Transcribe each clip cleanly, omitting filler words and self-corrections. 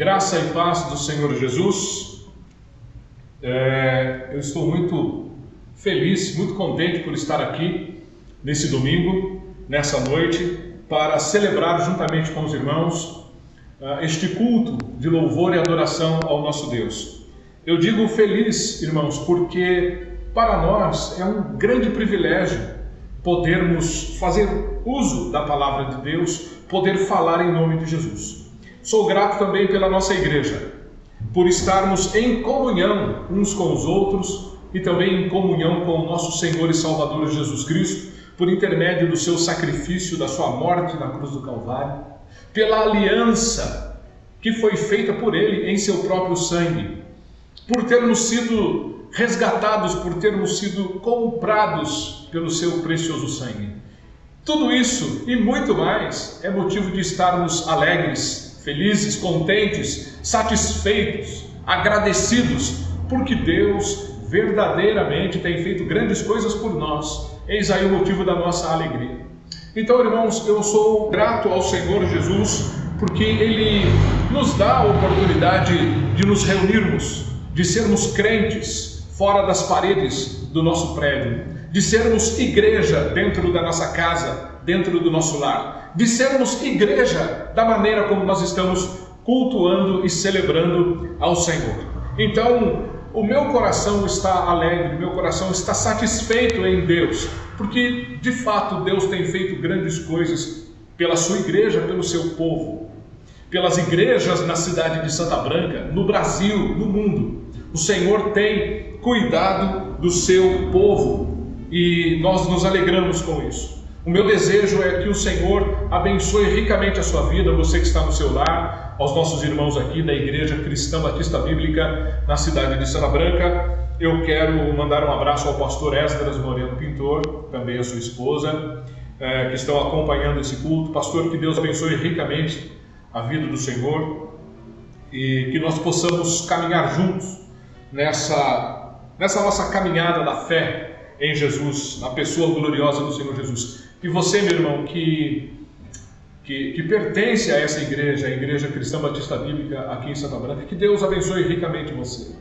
Graça e paz do Senhor Jesus. Eu estou muito feliz, muito contente por estar aqui nesse domingo, nessa noite, para celebrar juntamente com os irmãos este culto de louvor e adoração ao nosso Deus. Eu digo feliz, irmãos, porque para nós é um grande privilégio podermos fazer uso da palavra de Deus, poder falar em nome de Jesus. Sou grato também pela nossa igreja, por estarmos em comunhão uns com os outros e também em comunhão com o nosso Senhor e Salvador Jesus Cristo, por intermédio do seu sacrifício, da sua morte na cruz do Calvário, pela aliança que foi feita por Ele em seu próprio sangue, por termos sido resgatados, por termos sido comprados pelo seu precioso sangue. Tudo isso e muito mais é motivo de estarmos alegres, felizes, contentes, satisfeitos, agradecidos, porque Deus verdadeiramente tem feito grandes coisas por nós. Eis aí o motivo da nossa alegria. Então, irmãos, eu sou grato ao Senhor Jesus, porque Ele nos dá a oportunidade de nos reunirmos, de sermos crentes fora das paredes do nosso prédio, de sermos igreja dentro da nossa casa, dentro do nosso lar, de sermos igreja da maneira como nós estamos cultuando e celebrando ao Senhor. Então, o meu coração está alegre, meu coração está satisfeito em Deus, porque de fato Deus tem feito grandes coisas pela sua igreja, pelo seu povo, pelas igrejas na cidade de Santa Branca, no Brasil, no mundo. O Senhor tem cuidado do seu povo e nós nos alegramos com isso. O meu desejo é que o Senhor abençoe ricamente a sua vida, você que está no seu lar, aos nossos irmãos aqui da Igreja Cristã Batista Bíblica na cidade de Santa Branca. Eu quero mandar um abraço ao pastor Esdras Moreno Pintor, também a sua esposa, que estão acompanhando esse culto. Pastor, que Deus abençoe ricamente a vida do Senhor e que nós possamos caminhar juntos nessa nossa caminhada da fé em Jesus, na pessoa gloriosa do Senhor Jesus. E você, meu irmão, que pertence a essa igreja, a Igreja Cristã Batista Bíblica aqui em Santa Branca, que Deus abençoe ricamente você.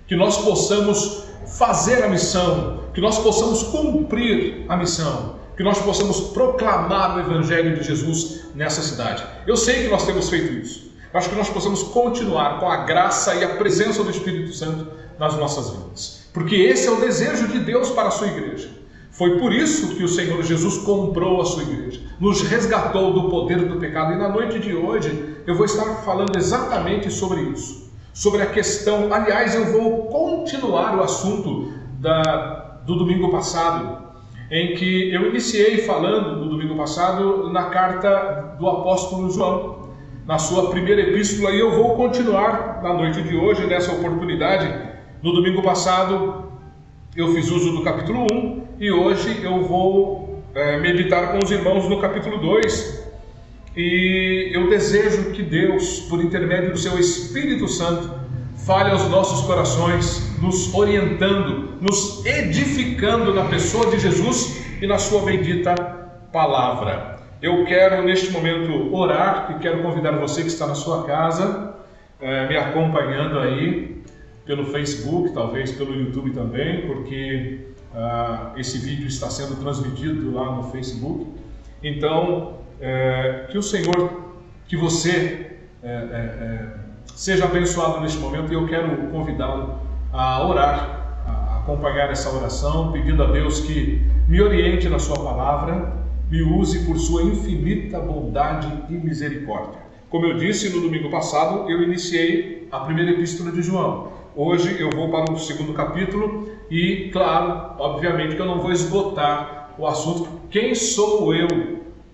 Que nós possamos fazer a missão, que nós possamos cumprir a missão, que nós possamos proclamar o Evangelho de Jesus nessa cidade. Eu sei que nós temos feito isso. Eu acho que nós possamos continuar com a graça e a presença do Espírito Santo nas nossas vidas. Porque esse é o desejo de Deus para a sua igreja. Foi por isso que o Senhor Jesus comprou a sua igreja, nos resgatou do poder do pecado. E na noite de hoje eu vou estar falando exatamente sobre isso. Sobre a questão, aliás, eu vou continuar o assunto do domingo passado, em que eu iniciei falando no domingo passado na carta do apóstolo João, na sua primeira epístola, e eu vou continuar na noite de hoje, nessa oportunidade. No domingo passado eu fiz uso do capítulo 1 e hoje eu vou meditar com os irmãos no capítulo 2. E eu desejo que Deus, por intermédio do seu Espírito Santo, fale aos nossos corações, nos orientando, nos edificando na pessoa de Jesus e na sua bendita palavra. Eu quero neste momento orar e quero convidar você que está na sua casa, me acompanhando aí pelo Facebook, talvez pelo YouTube também, porque esse vídeo está sendo transmitido lá no Facebook. Então, que o Senhor, que você seja abençoado neste momento, e eu quero convidá-lo a orar, a acompanhar essa oração, pedindo a Deus que me oriente na sua palavra, me use por sua infinita bondade e misericórdia. Como eu disse no domingo passado, eu iniciei a primeira epístola de João. Hoje eu vou para o segundo capítulo e, claro, obviamente que eu não vou esgotar o assunto. Quem sou eu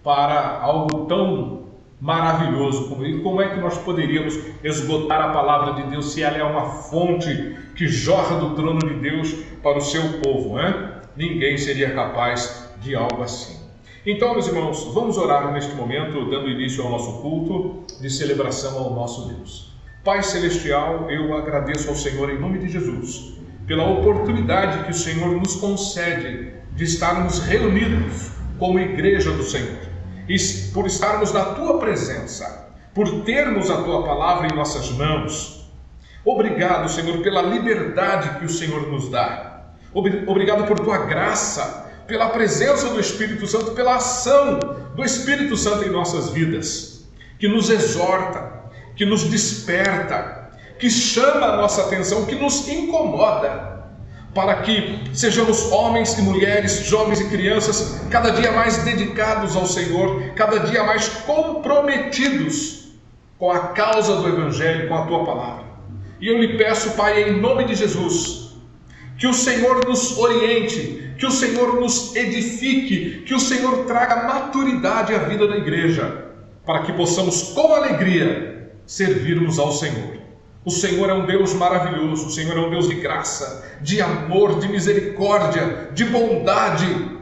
para algo tão maravilhoso como isso? Como é que nós poderíamos esgotar a palavra de Deus se ela é uma fonte que jorra do trono de Deus para o seu povo, né? Ninguém seria capaz de algo assim. Então, meus irmãos, vamos orar neste momento, dando início ao nosso culto de celebração ao nosso Deus. Pai Celestial, eu agradeço ao Senhor em nome de Jesus, pela oportunidade que o Senhor nos concede de estarmos reunidos como igreja do Senhor, e por estarmos na Tua presença, por termos a Tua palavra em nossas mãos. Obrigado, Senhor, pela liberdade que o Senhor nos dá. Obrigado por Tua graça, pela presença do Espírito Santo, pela ação do Espírito Santo em nossas vidas, que nos exorta, que nos desperta, que chama a nossa atenção, que nos incomoda, para que sejamos homens e mulheres, jovens e crianças, cada dia mais dedicados ao Senhor, cada dia mais comprometidos com a causa do Evangelho, com a Tua palavra. E eu lhe peço, Pai, em nome de Jesus, que o Senhor nos oriente, que o Senhor nos edifique, que o Senhor traga maturidade à vida da igreja, para que possamos com alegria servirmos ao Senhor. O Senhor é um Deus maravilhoso, o Senhor é um Deus de graça, de amor, de misericórdia, de bondade.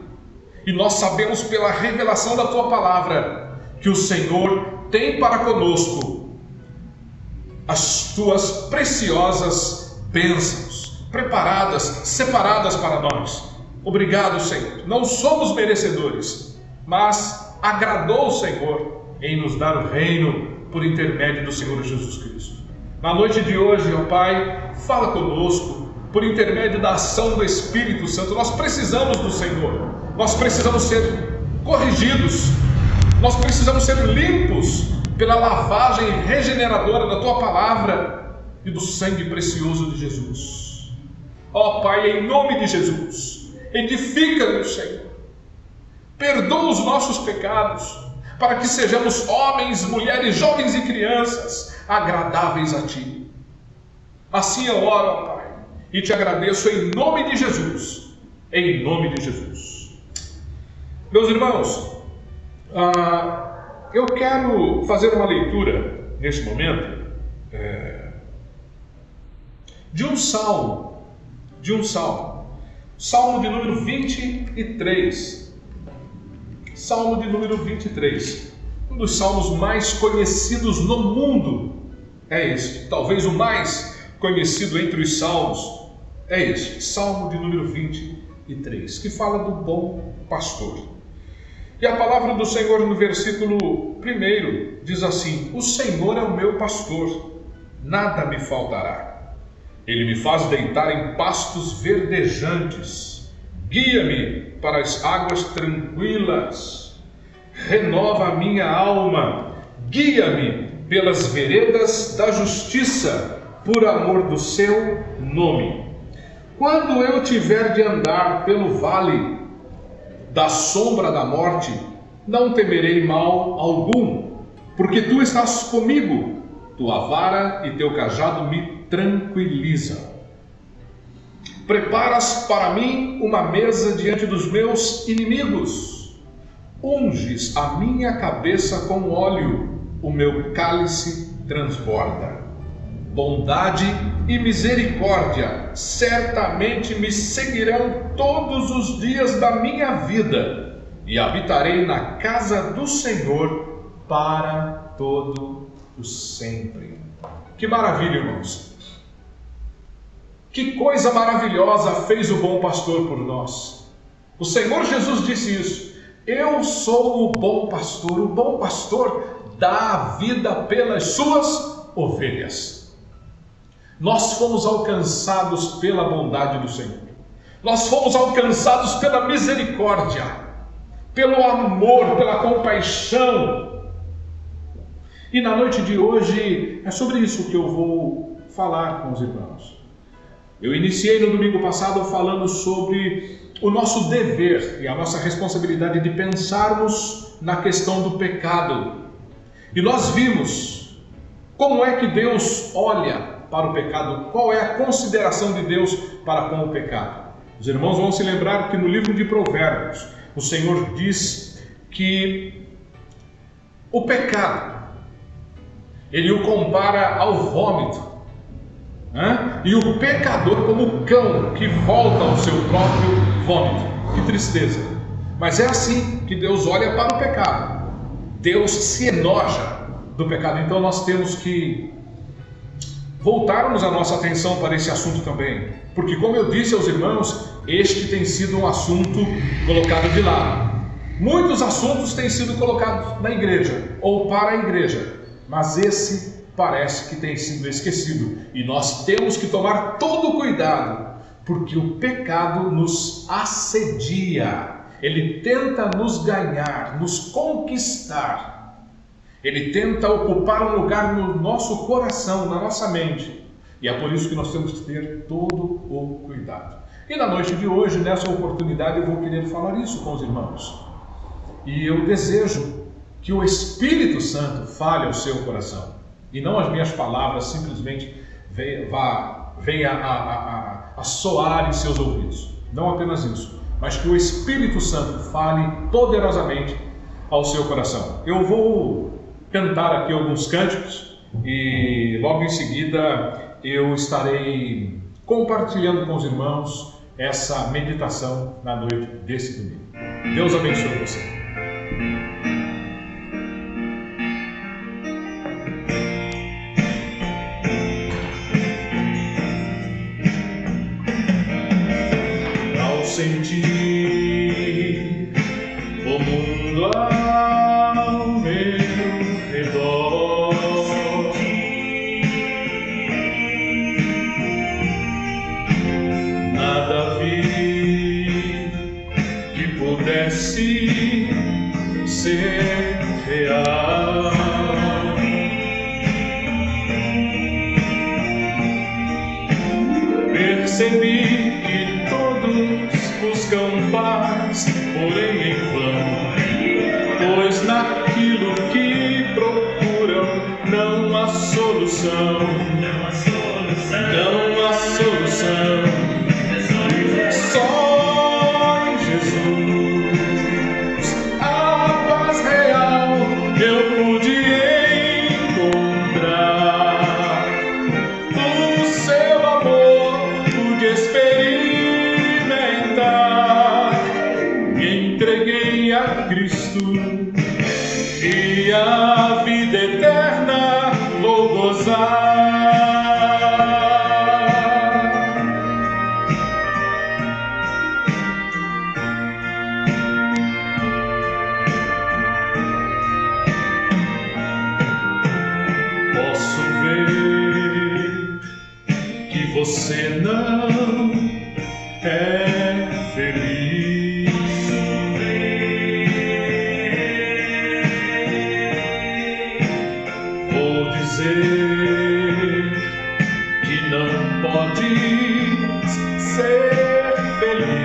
E nós sabemos pela revelação da Tua palavra que o Senhor tem para conosco as Tuas preciosas bênçãos, preparadas, separadas para nós. Obrigado, Senhor. Não somos merecedores, mas agradou o Senhor em nos dar o reino por intermédio do Senhor Jesus Cristo. Na noite de hoje, ó Pai, fala conosco por intermédio da ação do Espírito Santo. Nós precisamos do Senhor. Nós precisamos ser corrigidos. Nós precisamos ser limpos pela lavagem regeneradora da Tua palavra e do sangue precioso de Jesus. Ó Pai, em nome de Jesus, edifica-nos, Senhor. Perdoa os nossos pecados, para que sejamos homens, mulheres, jovens e crianças agradáveis a Ti. Assim eu oro, ó Pai, e Te agradeço em nome de Jesus. Em nome de Jesus. Meus irmãos, eu quero fazer uma leitura, neste momento, de um salmo. Salmo de número 23. Salmo de número 23. Um dos salmos mais conhecidos no mundo é este. Talvez o mais conhecido entre os salmos é este. Salmo de número 23, que fala do bom pastor. E a palavra do Senhor no versículo 1 diz assim: O Senhor é o meu pastor, nada me faltará. Ele me faz deitar em pastos verdejantes, guia-me para as águas tranquilas, renova a minha alma, guia-me pelas veredas da justiça, por amor do seu nome. Quando eu tiver de andar pelo vale da sombra da morte, não temerei mal algum, porque Tu estás comigo, Tua vara e Teu cajado me tranquilizam. Preparas para mim uma mesa diante dos meus inimigos. Unges a minha cabeça com óleo, o meu cálice transborda. Bondade e misericórdia certamente me seguirão todos os dias da minha vida, e habitarei na casa do Senhor para todo o sempre. Que maravilha, irmãos! Que coisa maravilhosa fez o bom pastor por nós. O Senhor Jesus disse isso: eu sou o bom pastor dá a vida pelas suas ovelhas. Nós fomos alcançados pela bondade do Senhor. Nós fomos alcançados pela misericórdia, pelo amor, pela compaixão. E na noite de hoje é sobre isso que eu vou falar com os irmãos. Eu iniciei no domingo passado falando sobre o nosso dever e a nossa responsabilidade de pensarmos na questão do pecado. E nós vimos como é que Deus olha para o pecado, qual é a consideração de Deus para com o pecado. Os irmãos vão se lembrar que no livro de Provérbios, o Senhor diz que o pecado, Ele o compara ao vômito. E o pecador como o cão que volta ao seu próprio vômito. Que tristeza! Mas é assim que Deus olha para o pecado. Deus se enoja do pecado. Então nós temos que voltarmos a nossa atenção para esse assunto também. Porque, como eu disse aos irmãos, este tem sido um assunto colocado de lado. Muitos assuntos têm sido colocados na igreja ou para a igreja. mas esse parece que tem sido esquecido e nós temos que tomar todo o cuidado, porque o pecado nos assedia, ele tenta nos ganhar, nos conquistar, ele tenta ocupar um lugar no nosso coração, na nossa mente, e é por isso que nós temos que ter todo o cuidado. E na noite de hoje, nessa oportunidade, eu vou querer falar isso com os irmãos. E eu desejo que o Espírito Santo fale ao seu coração. E não as minhas palavras simplesmente venha a soar em seus ouvidos. Não apenas isso, mas que o Espírito Santo fale poderosamente ao seu coração. Eu vou cantar aqui alguns cânticos e logo em seguida eu estarei compartilhando com os irmãos essa meditação na noite desse domingo. Deus abençoe você. Ao sentir o mundo ao meu redor, nada vi que pudesse ser real. Percebi que todos buscam paz, porém em vão, pois naquilo que procuram não há solução. Não há solução. Só em Jesus a paz real eu pude encontrar. O seu amor pude experimentar. Me entreguei a Cristo e a vida eterna vou gozar. Posso ver que você não é feliz. Vou dizer que não pode ser feliz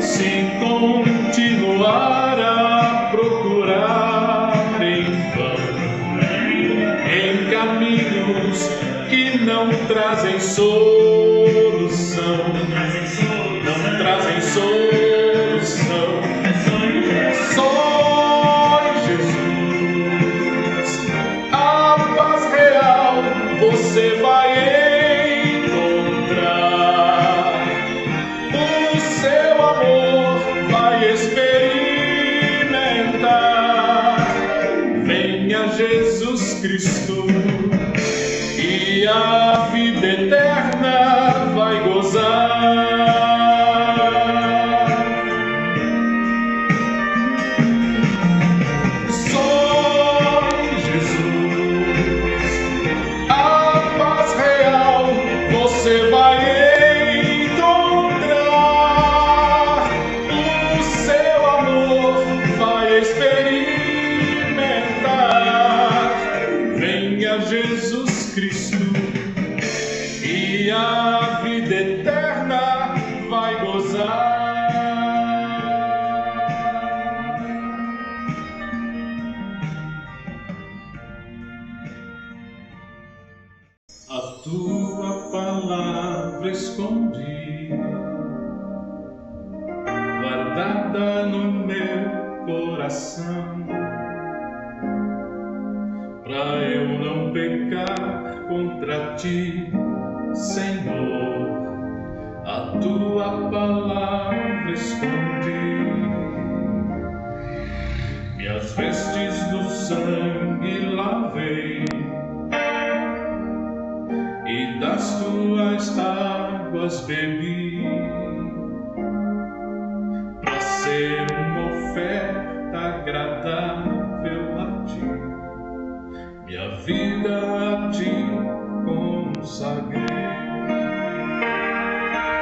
se continuar a procurar em vão, em caminhos que não trazem solução, não trazem solução. Só em Jesus a paz real você vai encontrar. O seu amor vai experimentar. Venha Jesus Cristo e a vida eterna vai gozar. Só em Jesus a paz real você vai encontrar. O seu amor vai experimentar. Venha Jesus Cristo e a vida eterna vai gozar. A tua palavra escondi, guardada no meu coração, pra eu não pecar contra ti, Senhor. A tua palavra escondi, minhas vestes do sangue lavei, e das tuas águas bebi, pra ser ser uma oferta agradável a ti, minha vida a ti consagrei.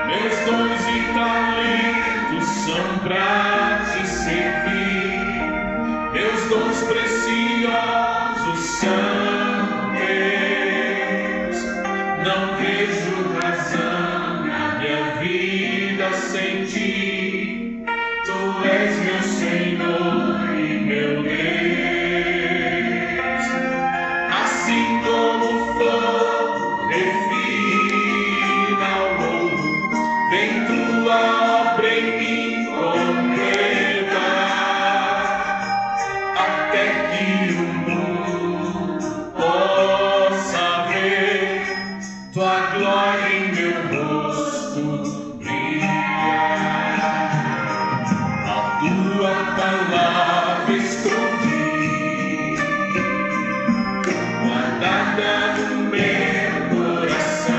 Meus dons e talentos são pra te servir, meus dons preciosos são teus. Não vejo razão na minha vida sem ti, tu és meu Senhor e meu Deus. Assim como o fogo refina o ouro, vem tua obra em mim completar, até que o mundo possa ver tua glória em meu rosto brilhar. A tua palavra escondi, guardada no meu coração,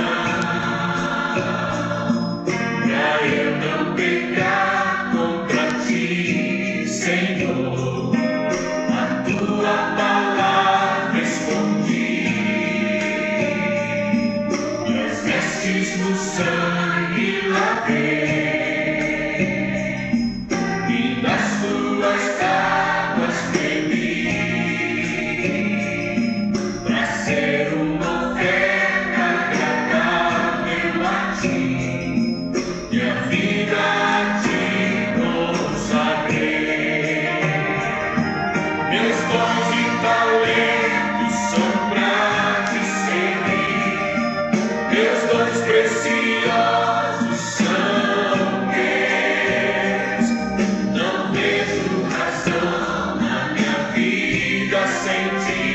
pra eu não pecar contra ti, Senhor. A tua palavra escondi, minhas vestes no sangue lavei, e das tuas águas bebi, pra ser uma oferta agradável a ti, minha vida a ti consagrei. Meus dons e talentos são pra te servir, meus dons preciosos são teus. Não vejo razão na minha vida sem ti,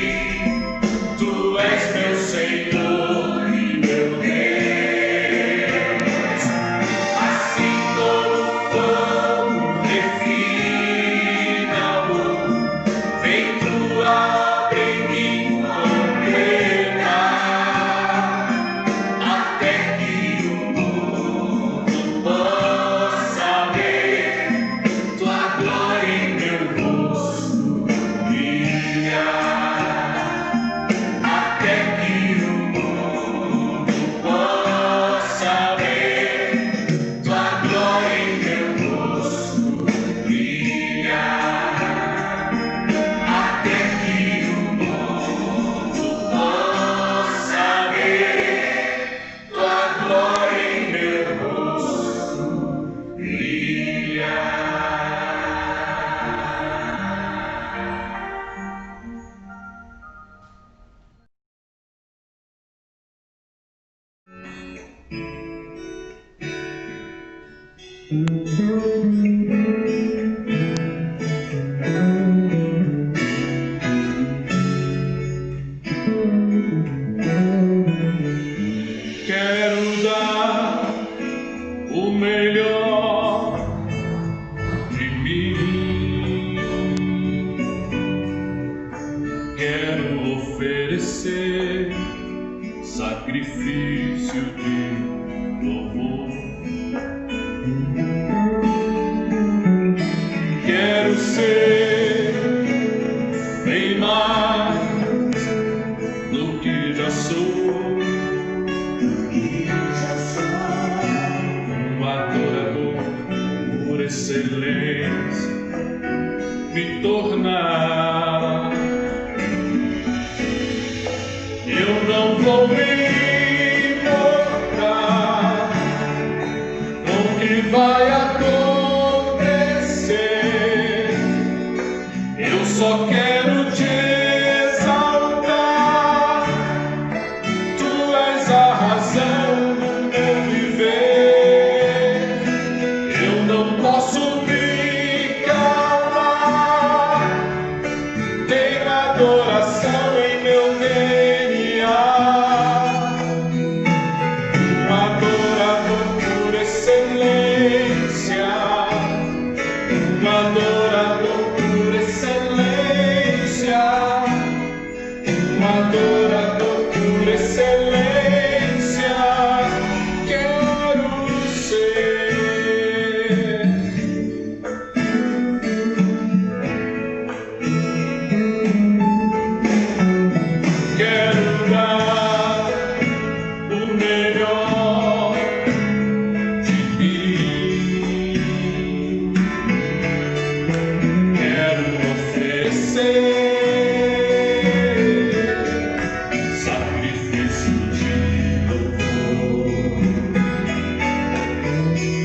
tu és meu Senhor e meu Deus. Assim como o fogo refina o ouro, vem tua obra em mim completar, até que o mundo possa ver tua glória em meu rosto brilhar, até que o mundo possa ver tua glória em meu rosto brilhar, até que o mundo possa ver tua glória em meu rosto brilhar. Quero dar o melhor de mim, quero oferecer sacrifício de louvor. Quero ser bem mais do que já sou, um adorador por excelência me tornar. Eu não vou me importar com o que vai acontecer, eu só quero te exaltar, tu és a razão do meu viver. Eu não posso me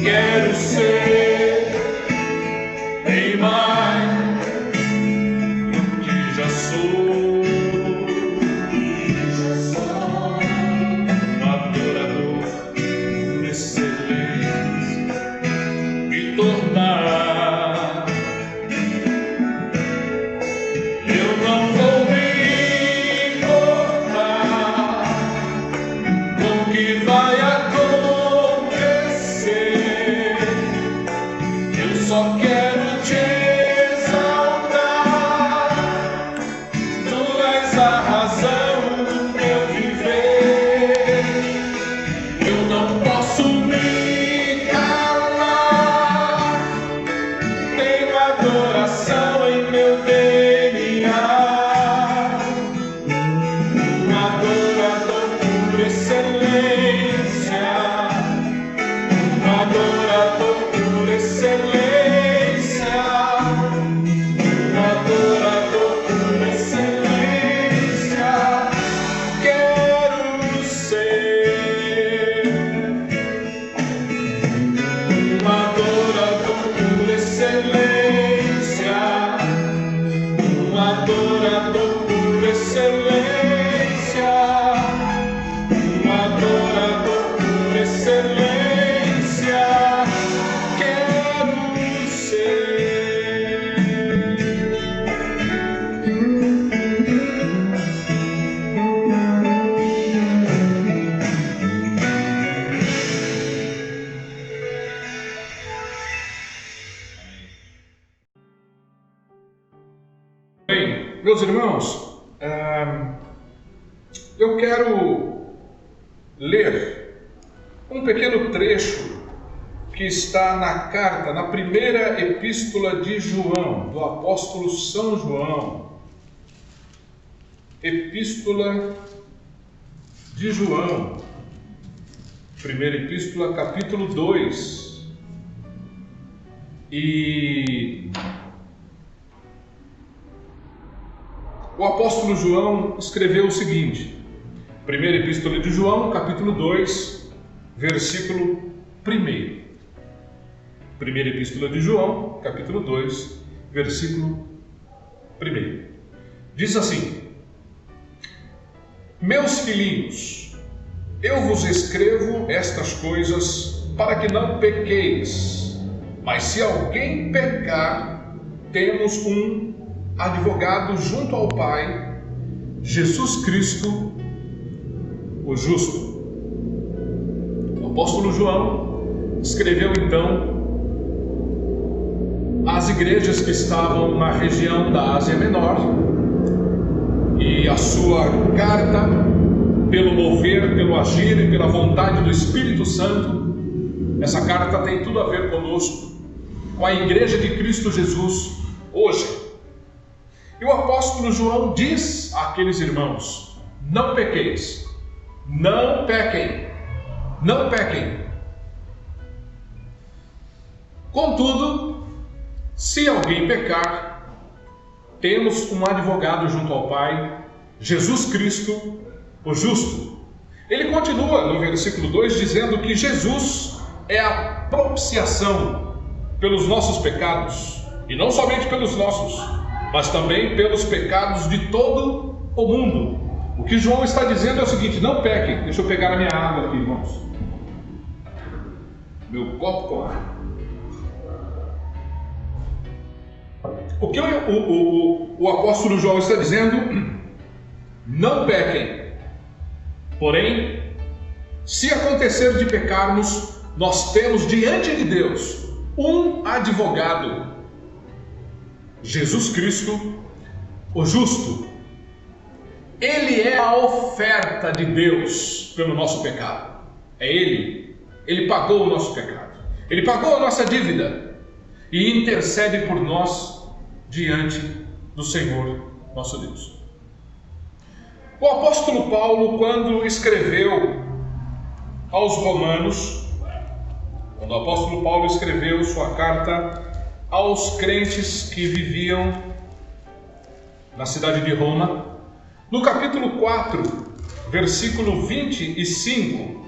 quero ser bem mais do que já sou. Um adorador por excelência me tornar. Eu não vou me importar com o que vai acontecer. Eu só quero te exaltar. Tu és a razão do meu viver. Eu não posso me calar. Tenho adoração em meu DNA. Um adorador por excelência. Um adorador por excelência. Um adorador por excelência. Quero ser um adorador por excelência. Um adorador por excelência. Um adorador por excelência. Quero ser. Bem, meus irmãos, eu quero ler um pequeno trecho que está na carta, na primeira epístola de João, do apóstolo São João. Epístola de João, primeira epístola, capítulo 2. E o apóstolo João escreveu o seguinte: primeira epístola de João, capítulo 2, versículo 1. Primeira epístola de João, capítulo 2, versículo 1. Diz assim: Meus filhinhos, eu vos escrevo estas coisas para que não pequeis, mas se alguém pecar, temos um advogado junto ao Pai, Jesus Cristo, o justo. O apóstolo João escreveu então às igrejas que estavam na região da Ásia Menor, e a sua carta, pelo mover, pelo agir e pela vontade do Espírito Santo, essa carta tem tudo a ver conosco, com a igreja de Cristo Jesus hoje. E o apóstolo João diz àqueles irmãos: não pequeis, não pequem, não pequem. Contudo, se alguém pecar, temos um advogado junto ao Pai, Jesus Cristo, o justo. Ele continua no versículo 2 dizendo que Jesus é a propiciação pelos nossos pecados, e não somente pelos nossos, mas também pelos pecados de todo o mundo. O que João está dizendo é o seguinte: não pequem. Deixa eu pegar a minha água aqui, irmãos. Meu copo com água. O que o apóstolo João está dizendo? Não pequem. Porém, se acontecer de pecarmos, nós temos diante de Deus um advogado, Jesus Cristo, o justo. Ele é a oferta de Deus pelo nosso pecado. É Ele. Ele pagou o nosso pecado. Ele pagou a nossa dívida e intercede por nós diante do Senhor nosso Deus. O apóstolo Paulo, quando escreveu aos Romanos, quando o apóstolo Paulo escreveu sua carta aos crentes que viviam na cidade de Roma, no capítulo 4, versículo 25,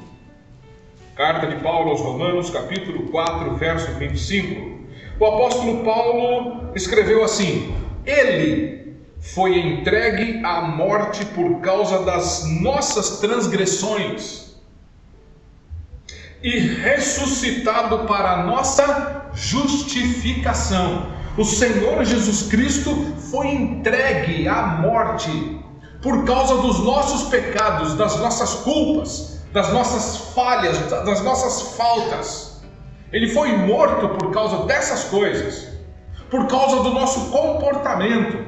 Carta de Paulo aos Romanos, capítulo 4, verso 25. O apóstolo Paulo escreveu assim: Ele foi entregue à morte por causa das nossas transgressões e ressuscitado para a nossa justificação. O Senhor Jesus Cristo foi entregue à morte por causa dos nossos pecados, das nossas culpas, das nossas falhas, das nossas faltas. Ele foi morto por causa dessas coisas, por causa do nosso comportamento,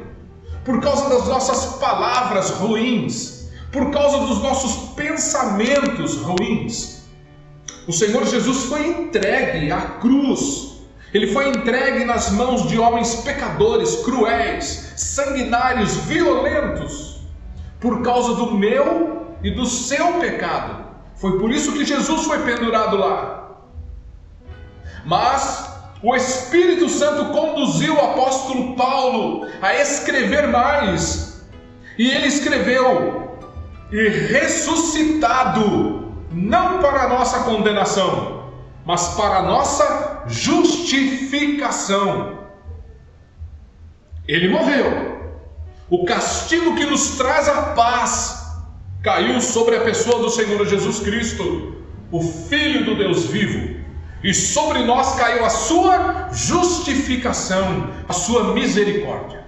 por causa das nossas palavras ruins, por causa dos nossos pensamentos ruins. O Senhor Jesus foi entregue à cruz. Ele foi entregue nas mãos de homens pecadores, cruéis, sanguinários, violentos, por causa do meu e do seu pecado. Foi por isso que Jesus foi pendurado lá. Mas o Espírito Santo conduziu o apóstolo Paulo a escrever mais. E ele escreveu: e ressuscitado, não para a nossa condenação, mas para a nossa justificação. Ele morreu. O castigo que nos traz a paz caiu sobre a pessoa do Senhor Jesus Cristo, o Filho do Deus vivo. E sobre nós caiu a sua justificação, a sua misericórdia.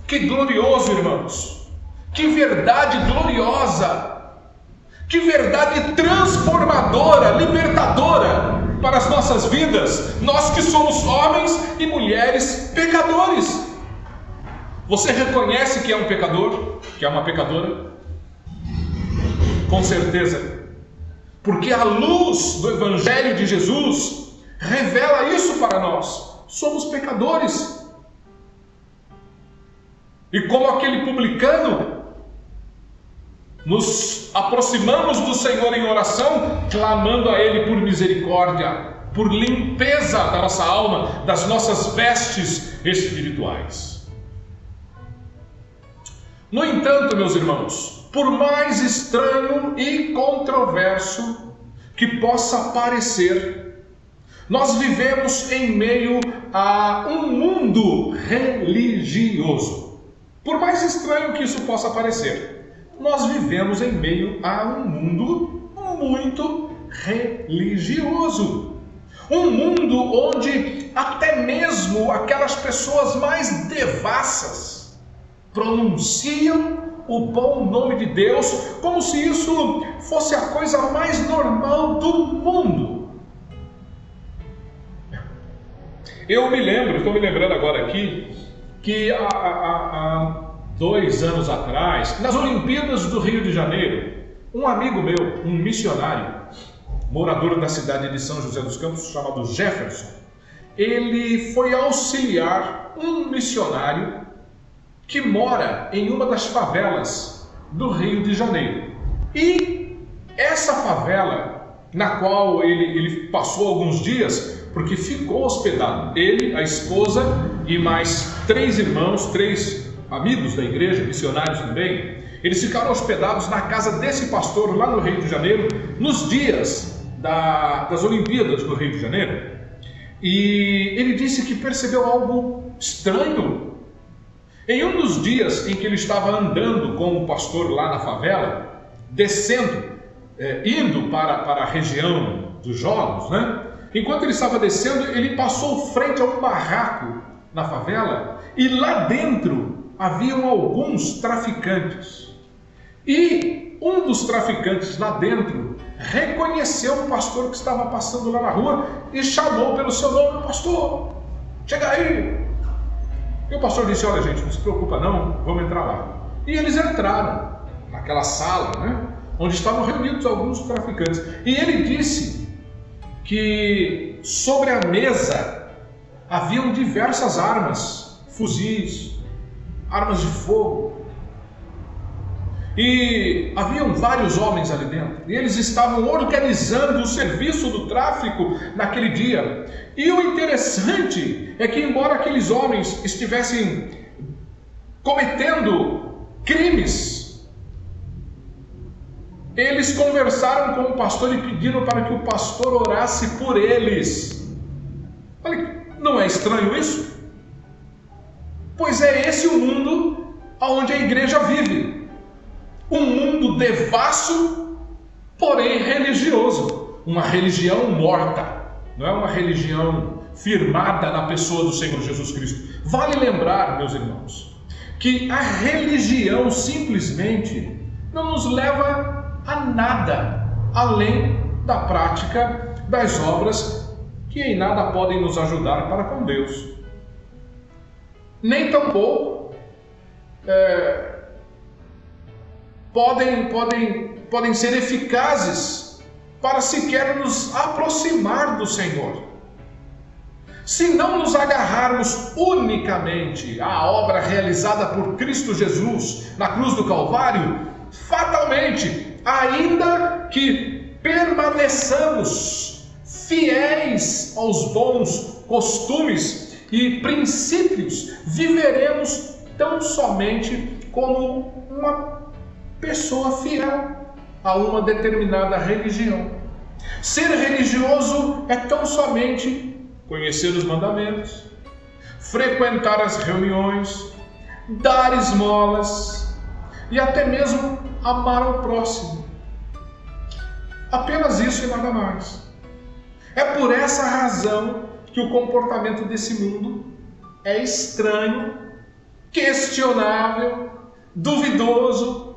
Que glorioso, irmãos! Que verdade gloriosa! Que verdade transformadora, libertadora para as nossas vidas, nós que somos homens e mulheres pecadores. Você reconhece que é um pecador, que é uma pecadora? Com certeza. Porque a luz do Evangelho de Jesus revela isso para nós. Somos pecadores. E como aquele publicano, nos aproximamos do Senhor em oração, clamando a Ele por misericórdia, por limpeza da nossa alma, das nossas vestes espirituais. No entanto, meus irmãos, por mais estranho e controverso que possa parecer, nós vivemos em meio a um mundo religioso. Por mais estranho que isso possa parecer, nós vivemos em meio a um mundo muito religioso. Um mundo onde até mesmo aquelas pessoas mais devassas pronunciam o bom nome de Deus como se isso fosse a coisa mais normal do mundo. Eu estou me lembrando agora aqui, que há 2 anos atrás, nas Olimpíadas do Rio de Janeiro, um amigo meu, um missionário, morador da cidade de São José dos Campos, chamado Jefferson, ele foi auxiliar um missionário que mora em uma das favelas do Rio de Janeiro. E essa favela, na qual ele passou alguns dias, porque ficou hospedado, ele, a esposa e mais 3 irmãos, 3 amigos da igreja, missionários também, eles ficaram hospedados na casa desse pastor lá no Rio de Janeiro, nos dias das Olimpíadas do Rio de Janeiro. E ele disse que percebeu algo estranho. Em um dos dias em que ele estava andando com o pastor lá na favela, descendo, indo para a região dos jogos, né? Enquanto ele estava descendo, ele passou frente a um barraco na favela e lá dentro haviam alguns traficantes. E um dos traficantes lá dentro reconheceu o pastor que estava passando lá na rua e chamou pelo seu nome: pastor, chega aí. E o pastor disse: olha, gente, não se preocupa não, vamos entrar lá. E eles entraram naquela sala, né, onde estavam reunidos alguns traficantes. E ele disse que sobre a mesa haviam diversas armas, fuzis, armas de fogo. E haviam vários homens ali dentro. E eles estavam organizando o serviço do tráfico naquele dia. E o interessante é que, embora aqueles homens estivessem cometendo crimes, eles conversaram com o pastor e pediram para que o pastor orasse por eles. Olha, não é estranho isso? Pois é esse o mundo onde a igreja vive. Um mundo devasso, porém religioso. Uma religião morta, não é uma religião firmada na pessoa do Senhor Jesus Cristo. Vale lembrar, meus irmãos, que a religião simplesmente não nos leva a nada, além da prática das obras que em nada podem nos ajudar para com Deus. Nem tampouco podem ser eficazes para sequer nos aproximar do Senhor. Se não nos agarrarmos unicamente à obra realizada por Cristo Jesus na cruz do Calvário, fatalmente, ainda que permaneçamos fiéis aos bons costumes e princípios, viveremos tão somente como uma pessoa fiel a uma determinada religião. Ser religioso é tão somente conhecer os mandamentos, frequentar as reuniões, dar esmolas e até mesmo amar ao próximo. Apenas isso e nada mais. É por essa razão que o comportamento desse mundo é estranho, questionável, duvidoso,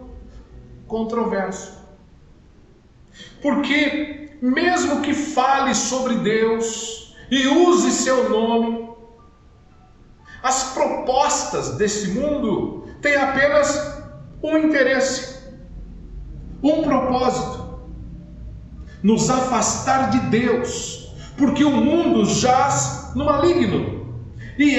controverso. Porque mesmo que fale sobre Deus e use seu nome, as propostas desse mundo têm apenas um interesse, um propósito: nos afastar de Deus, porque o mundo jaz no maligno e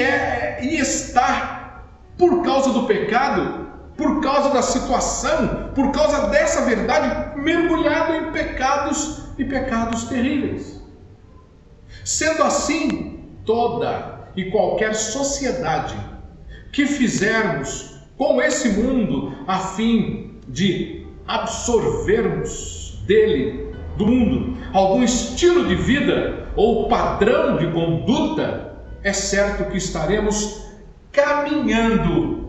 está, por causa do pecado, por causa da situação, por causa dessa verdade, mergulhado em pecados e pecados terríveis. Sendo assim, toda e qualquer sociedade que fizermos com esse mundo a fim de absorvermos dele, do mundo, algum estilo de vida ou padrão de conduta, é certo que estaremos caminhando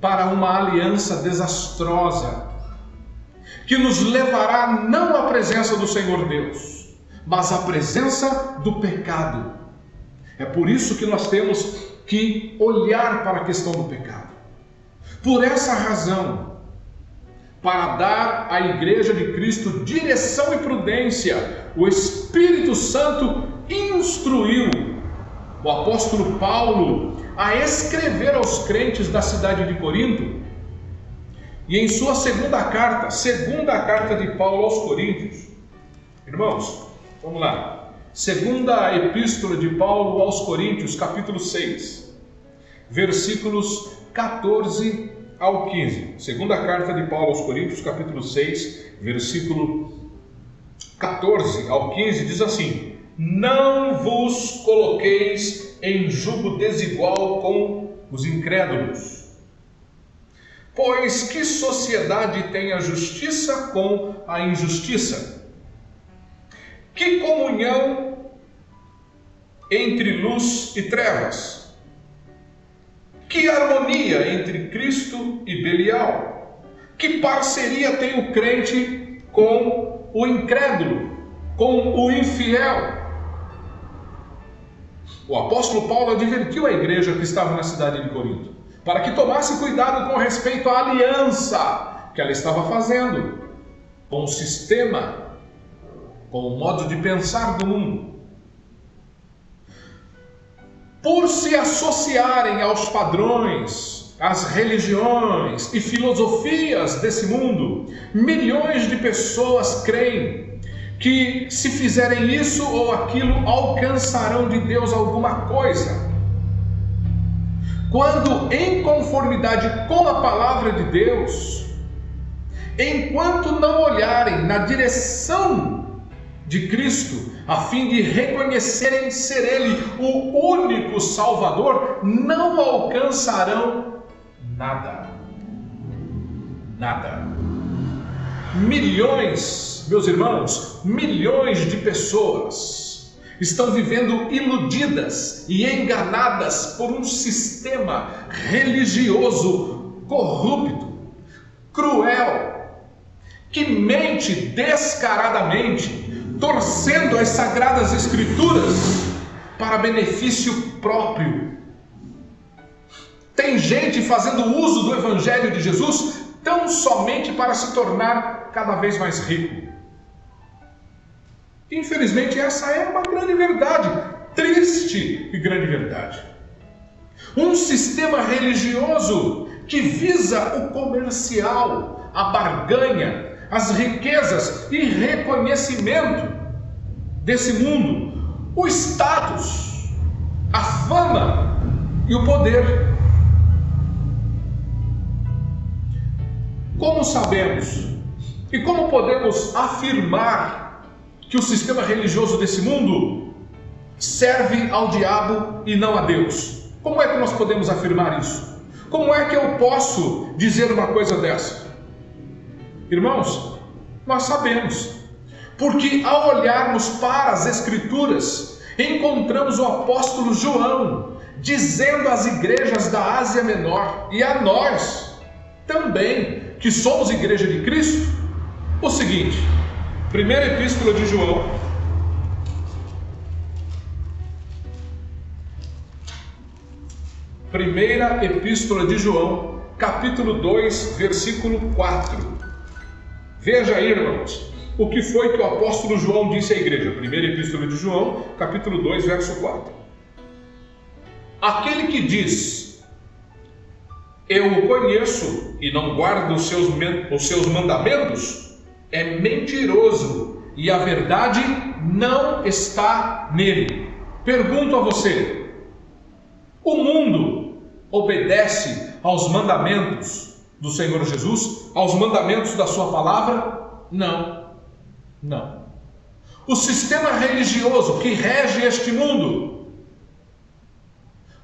para uma aliança desastrosa, que nos levará não à presença do Senhor Deus, mas à presença do pecado. É por isso que nós temos que olhar para a questão do pecado. Por essa razão, para dar à Igreja de Cristo direção e prudência, o Espírito Santo instruiu o apóstolo Paulo a escrever aos crentes da cidade de Corinto. E em sua segunda carta de Paulo aos Coríntios, irmãos, vamos lá, segunda epístola de Paulo aos Coríntios, capítulo 6, versículos 14 ao 15. Segunda carta de Paulo aos Coríntios, capítulo 6, versículo 14 ao 15, diz assim: não vos coloqueis em jugo desigual com os incrédulos. Pois que sociedade tem a justiça com a injustiça? Que comunhão entre luz e trevas? Que harmonia entre Cristo e Belial? Que parceria tem o crente com o incrédulo, com o infiel? O apóstolo Paulo advertiu a igreja que estava na cidade de Corinto para que tomasse cuidado com respeito à aliança que ela estava fazendo com o sistema, com o modo de pensar do mundo. Por se associarem aos padrões, às religiões e filosofias desse mundo, milhões de pessoas creem que se fizerem isso ou aquilo, alcançarão de Deus alguma coisa. Quando em conformidade com a palavra de Deus, enquanto não olharem na direção de Cristo, a fim de reconhecerem ser Ele o único Salvador, não alcançarão nada. Nada. milhões, meus irmãos, milhões de pessoas estão vivendo iludidas e enganadas por um sistema religioso corrupto, cruel, que mente descaradamente, torcendo as Sagradas Escrituras para benefício próprio. Tem gente fazendo uso do Evangelho de Jesus tão somente para se tornar cada vez mais rico. Infelizmente, essa é uma grande verdade, triste e grande verdade. Um sistema religioso que visa o comercial, a barganha, as riquezas e reconhecimento desse mundo, o status, a fama e o poder. Como sabemos e como podemos afirmar que o sistema religioso desse mundo serve ao diabo e não a Deus? Como é que nós podemos afirmar isso? Como é que eu posso dizer uma coisa dessa? Irmãos, nós sabemos, porque ao olharmos para as Escrituras, encontramos o apóstolo João dizendo às igrejas da Ásia Menor e a nós também, que somos igreja de Cristo, o seguinte: primeira epístola de João, capítulo 2, versículo 4. Veja aí, irmãos, o que foi que o apóstolo João disse à igreja. Primeira epístola de João, capítulo 2, verso 4. Aquele que diz: eu o conheço e não guardo os seus mandamentos, é mentiroso e a verdade não está nele. Pergunto a você: o mundo obedece aos mandamentos do Senhor Jesus, aos mandamentos da sua palavra? Não. O sistema religioso que rege este mundo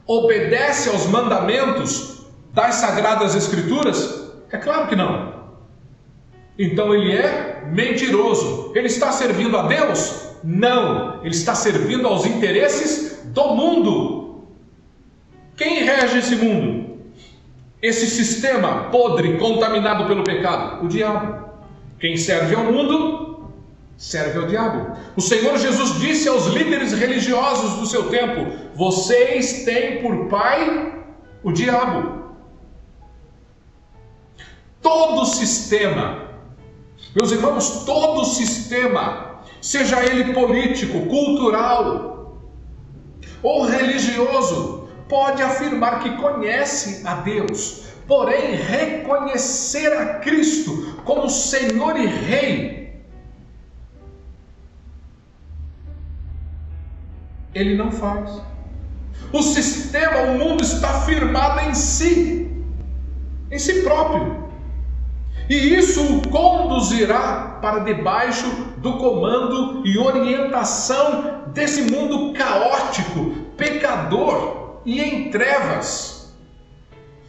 obedece aos mandamentos das Sagradas Escrituras? É claro que não. Então ele é mentiroso. Ele está servindo a Deus? Não. Ele está servindo aos interesses do mundo. Quem rege esse mundo? Esse sistema podre, contaminado pelo pecado? O diabo. Quem serve ao mundo, serve ao diabo. O Senhor Jesus disse aos líderes religiosos do seu tempo: vocês têm por pai o diabo. Todo sistema, meus irmãos, todo sistema, seja ele político, cultural ou religioso, pode afirmar que conhece a Deus, porém reconhecer a Cristo como Senhor e Rei, ele não faz. O sistema, o mundo está firmado em si próprio. E isso o conduzirá para debaixo do comando e orientação desse mundo caótico, pecador e em trevas,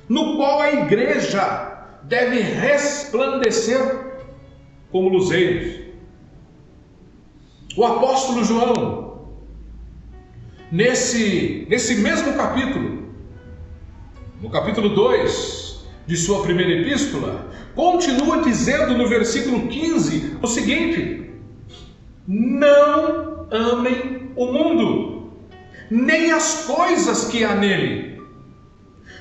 no qual a igreja deve resplandecer como luzeiros. O apóstolo João, nesse mesmo capítulo, no capítulo 2 de sua primeira epístola, continua dizendo no versículo 15 o seguinte: não amem o mundo, nem as coisas que há nele.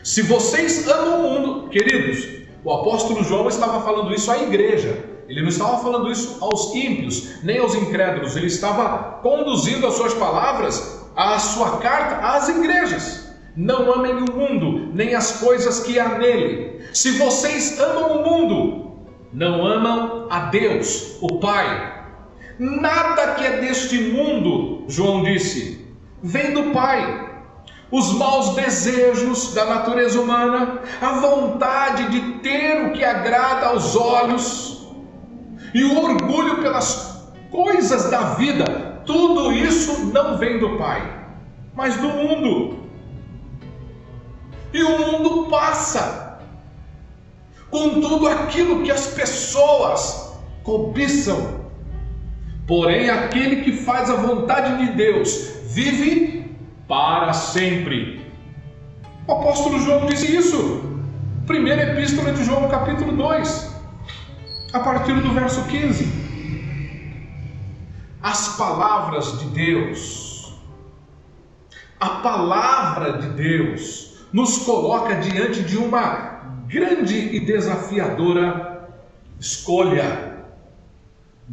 Se vocês amam o mundo, queridos, o apóstolo João estava falando isso à igreja, ele não estava falando isso aos ímpios, nem aos incrédulos, ele estava conduzindo as suas palavras, a sua carta às igrejas. Não amem o mundo, nem as coisas que há nele. Se vocês amam o mundo, não amam a Deus, o Pai. Nada que é deste mundo, João disse, vem do Pai. Os maus desejos da natureza humana, a vontade de ter o que agrada aos olhos e o orgulho pelas coisas da vida, tudo isso não vem do Pai, mas do mundo. E o mundo passa com tudo aquilo que as pessoas cobiçam. Porém, aquele que faz a vontade de Deus vive para sempre. O apóstolo João disse isso. Primeira epístola de João, capítulo 2, a partir do verso 15. As palavras de Deus, a palavra de Deus nos coloca diante de uma grande e desafiadora escolha.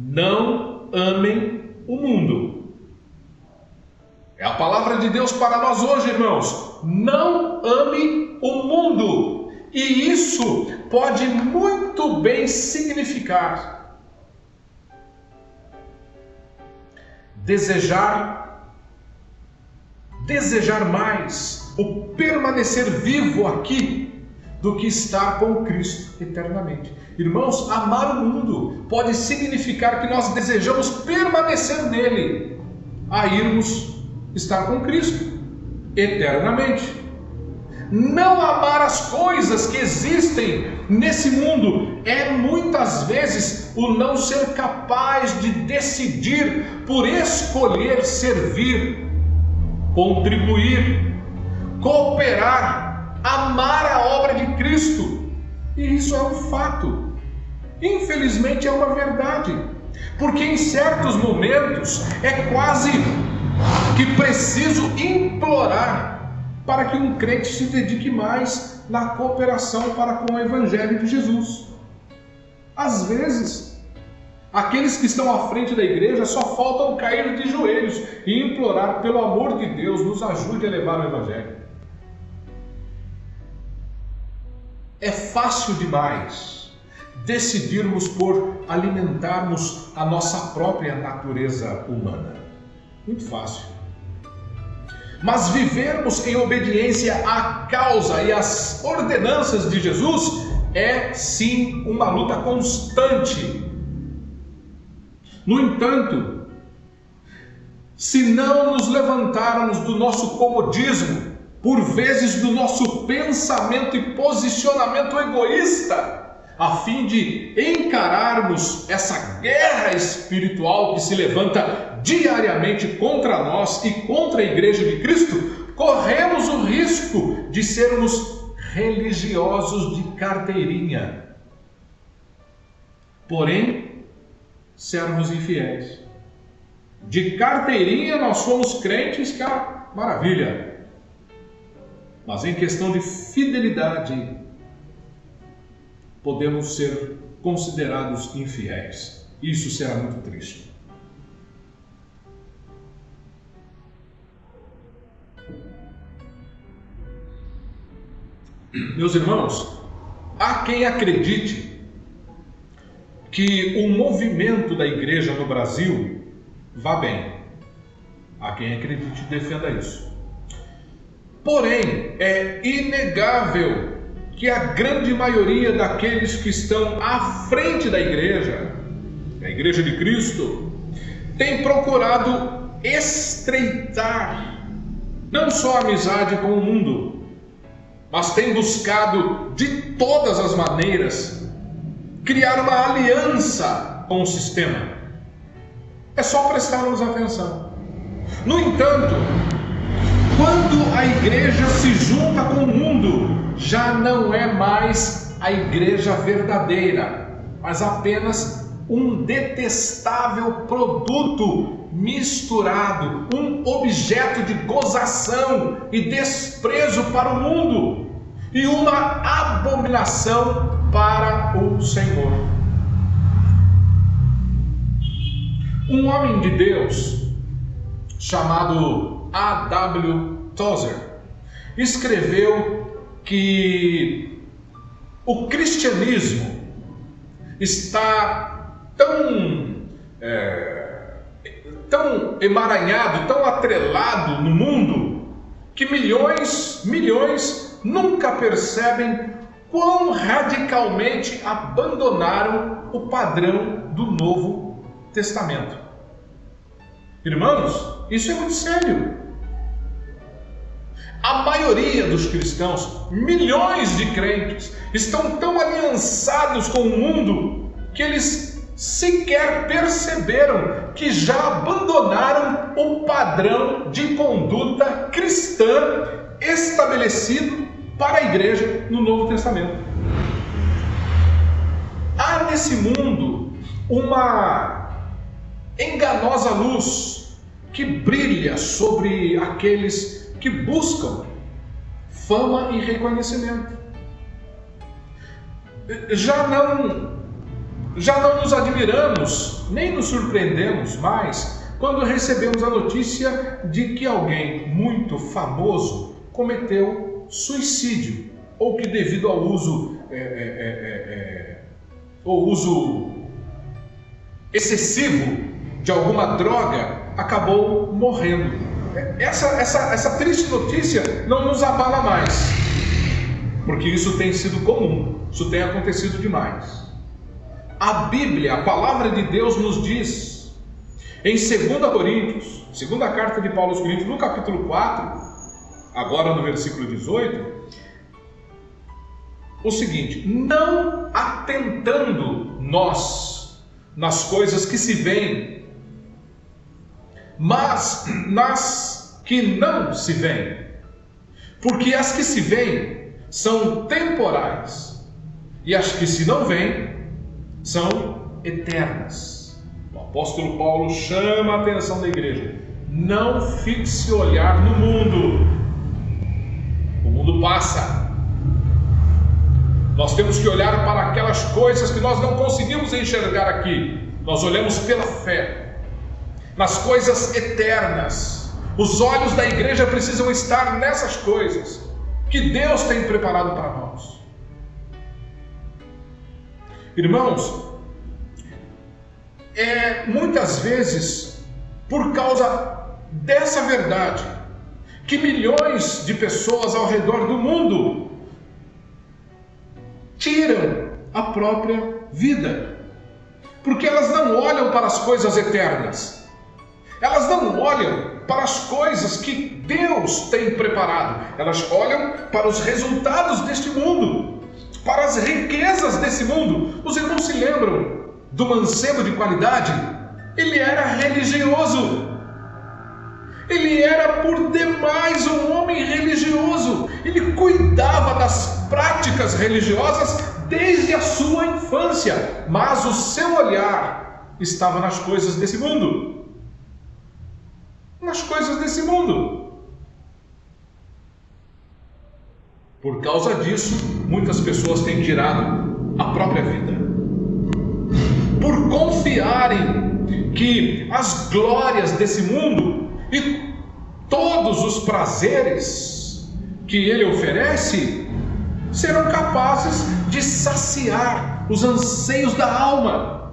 Não amem o mundo. É a palavra de Deus para nós hoje, irmãos. Não ame o mundo. E isso pode muito bem significar desejar mais o permanecer vivo aqui do que estar com Cristo eternamente. Irmãos, amar o mundo pode significar que nós desejamos permanecer nele, a irmos estar com Cristo eternamente. Não amar as coisas que existem nesse mundo é muitas vezes o não ser capaz de decidir por escolher servir, contribuir, cooperar, amar a obra de Cristo. E isso é um fato. Infelizmente é uma verdade, porque em certos momentos é quase que preciso implorar para que um crente se dedique mais na cooperação para com o Evangelho de Jesus. Às vezes, aqueles que estão à frente da igreja só faltam cair de joelhos e implorar, pelo amor de Deus, nos ajude a levar o Evangelho. É fácil demais decidirmos por alimentarmos a nossa própria natureza humana. Muito fácil. Mas vivermos em obediência à causa e às ordenanças de Jesus é sim uma luta constante. No entanto, se não nos levantarmos do nosso comodismo, por vezes do nosso pensamento e posicionamento egoísta, a fim de encararmos essa guerra espiritual que se levanta diariamente contra nós e contra a Igreja de Cristo, corremos o risco de sermos religiosos de carteirinha, porém sermos infiéis. De carteirinha nós somos crentes, que é maravilha, mas em questão de fidelidade podemos ser considerados infiéis. Isso será muito triste. Meus irmãos, há quem acredite que o movimento da igreja no Brasil vá bem. Há quem acredite e defenda isso. Porém, é inegável que a grande maioria daqueles que estão à frente da igreja, a Igreja de Cristo, tem procurado estreitar não só a amizade com o mundo, mas tem buscado de todas as maneiras criar uma aliança com o sistema. É só prestarmos atenção. No entanto, quando a igreja se junta com o mundo, já não é mais a igreja verdadeira, mas apenas um detestável produto misturado, um objeto de gozação e desprezo para o mundo e uma abominação para o Senhor. Um homem de Deus chamado A.W. Tozer escreveu que o cristianismo está tão emaranhado, tão atrelado no mundo, que milhões nunca percebem quão radicalmente abandonaram o padrão do Novo Testamento. Irmãos, isso é muito sério. A maioria dos cristãos, milhões de crentes, estão tão aliançados com o mundo que eles sequer perceberam que já abandonaram o padrão de conduta cristã estabelecido para a igreja no Novo Testamento. Há nesse mundo uma enganosa luz que brilha sobre aqueles que buscam fama e reconhecimento. Já não nos admiramos, nem nos surpreendemos mais quando recebemos a notícia de que alguém muito famoso cometeu suicídio, ou que devido ao uso excessivo de alguma droga acabou morrendo. Essa triste notícia não nos abala mais, porque isso tem sido comum, isso tem acontecido demais. A Bíblia, a palavra de Deus nos diz, em 2 Coríntios, segunda carta de Paulo aos Coríntios, no capítulo 4, agora no versículo 18, o seguinte: não atentando nós nas coisas que se veem, mas nas que não se veem, porque as que se veem são temporais, e as que se não veem são eternas. O apóstolo Paulo chama a atenção da igreja: não fixe o olhar no mundo. O mundo passa. Nós temos que olhar para aquelas coisas que nós não conseguimos enxergar aqui. Nós olhamos pela fé nas coisas eternas. Os olhos da igreja precisam estar nessas coisas que Deus tem preparado para nós. Irmãos, muitas vezes, por causa dessa verdade, que milhões de pessoas ao redor do mundo tiram a própria vida, porque elas não olham para as coisas eternas, elas não olham para as coisas que Deus tem preparado, elas olham para os resultados deste mundo, para as riquezas desse mundo. Os irmãos se lembram do mancebo de qualidade? Ele era religioso. Ele era por demais um homem religioso. Ele cuidava das práticas religiosas desde a sua infância, mas o seu olhar estava nas coisas desse mundo. Nas coisas desse mundo. Por causa disso, muitas pessoas têm tirado a própria vida. Por confiarem que as glórias desse mundo e todos os prazeres que ele oferece serão capazes de saciar os anseios da alma.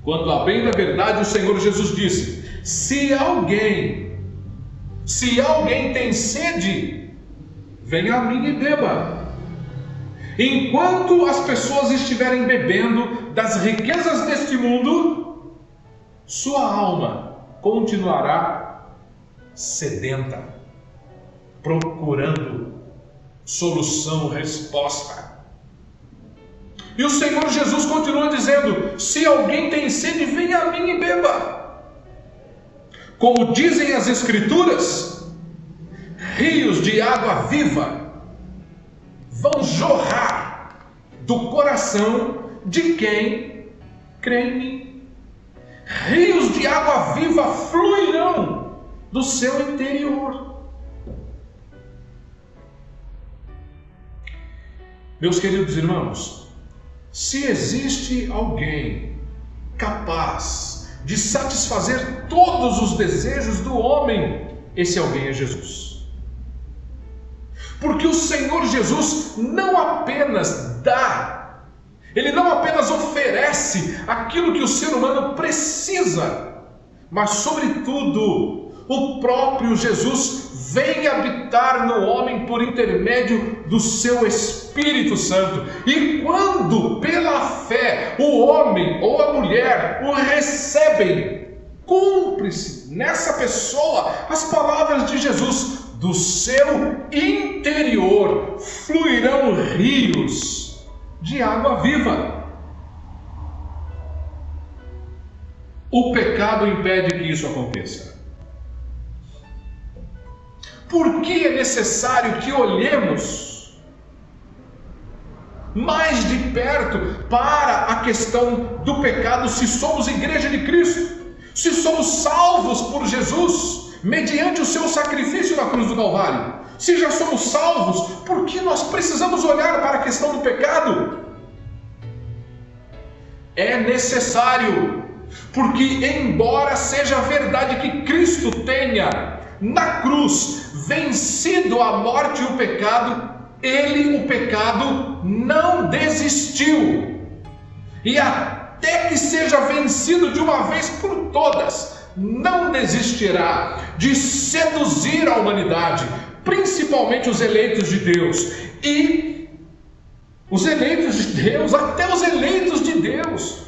Quando, a bem da verdade, o Senhor Jesus disse: se alguém tem sede, venha a mim e beba. Enquanto as pessoas estiverem bebendo das riquezas deste mundo, sua alma continuará sedenta, procurando solução, resposta. E o Senhor Jesus continua dizendo: se alguém tem sede, venha a mim e beba. Como dizem as Escrituras, rios de água viva vão jorrar do coração de quem crê em mim. Rios de água viva fluirão do seu interior. Meus queridos irmãos, se existe alguém capaz de satisfazer todos os desejos do homem, esse alguém é Jesus. Porque o Senhor Jesus não apenas dá, Ele não apenas oferece aquilo que o ser humano precisa, mas sobretudo, o próprio Jesus vem habitar no homem por intermédio do seu Espírito Santo. E quando pela fé o homem ou a mulher o recebem, cumpre-se nessa pessoa as palavras de Jesus: do seu interior fluirão rios de água viva. o pecado impede que isso aconteça. Por que é necessário que olhemos mais de perto para a questão do pecado, se somos igreja de Cristo, se somos salvos por Jesus, mediante o seu sacrifício na cruz do Calvário? Se já somos salvos, por que nós precisamos olhar para a questão do pecado? É necessário, porque embora seja verdade que Cristo tenha na cruz vencido a morte e o pecado, ele, o pecado, não desistiu. E até que seja vencido de uma vez por todas, não desistirá de seduzir a humanidade, principalmente os eleitos de Deus. E os eleitos de Deus, até os eleitos de Deus.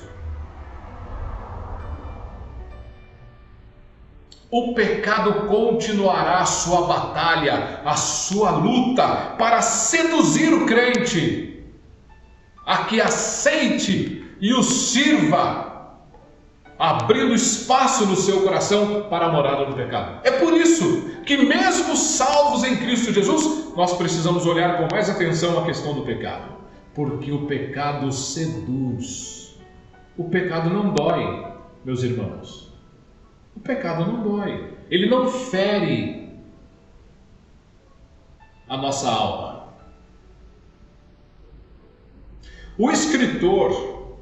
O pecado continuará a sua batalha, a sua luta para seduzir o crente a que aceite e o sirva, abrindo espaço no seu coração para a morada do pecado. É por isso que, mesmo salvos em Cristo Jesus, nós precisamos olhar com mais atenção a questão do pecado, porque o pecado seduz. O pecado não dói, meus irmãos. O pecado não dói, ele não fere a nossa alma. O escritor,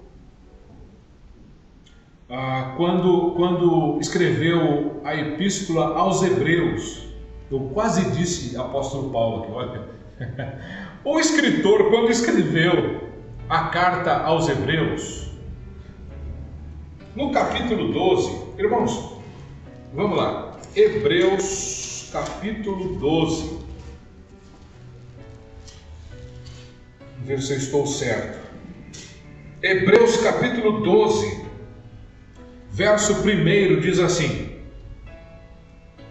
quando escreveu a epístola aos Hebreus, eu quase disse apóstolo Paulo aqui, olha. O escritor, quando escreveu a carta aos Hebreus, no capítulo 12, irmãos, vamos lá, Hebreus capítulo 12, vamos ver se eu estou certo. Hebreus capítulo 12, verso 1 diz assim: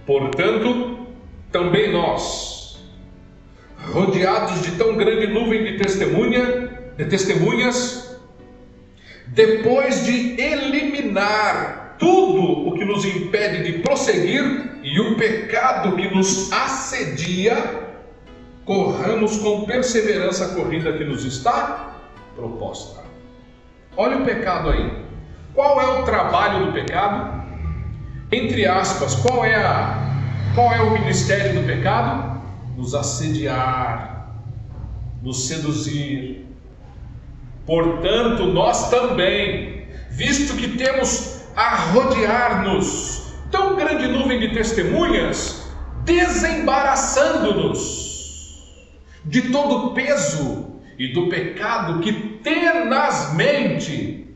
portanto, também nós, rodeados de tão grande nuvem de testemunhas, depois de eliminar tudo o que nos impede de prosseguir e o pecado que nos assedia, corramos com perseverança a corrida que nos está proposta. Olha o pecado aí. Qual é o trabalho do pecado? Entre aspas, qual é o ministério do pecado? Nos assediar, nos seduzir. Portanto, nós também, visto que temos a rodear-nos tão grande nuvem de testemunhas, desembaraçando-nos de todo o peso e do pecado que tenazmente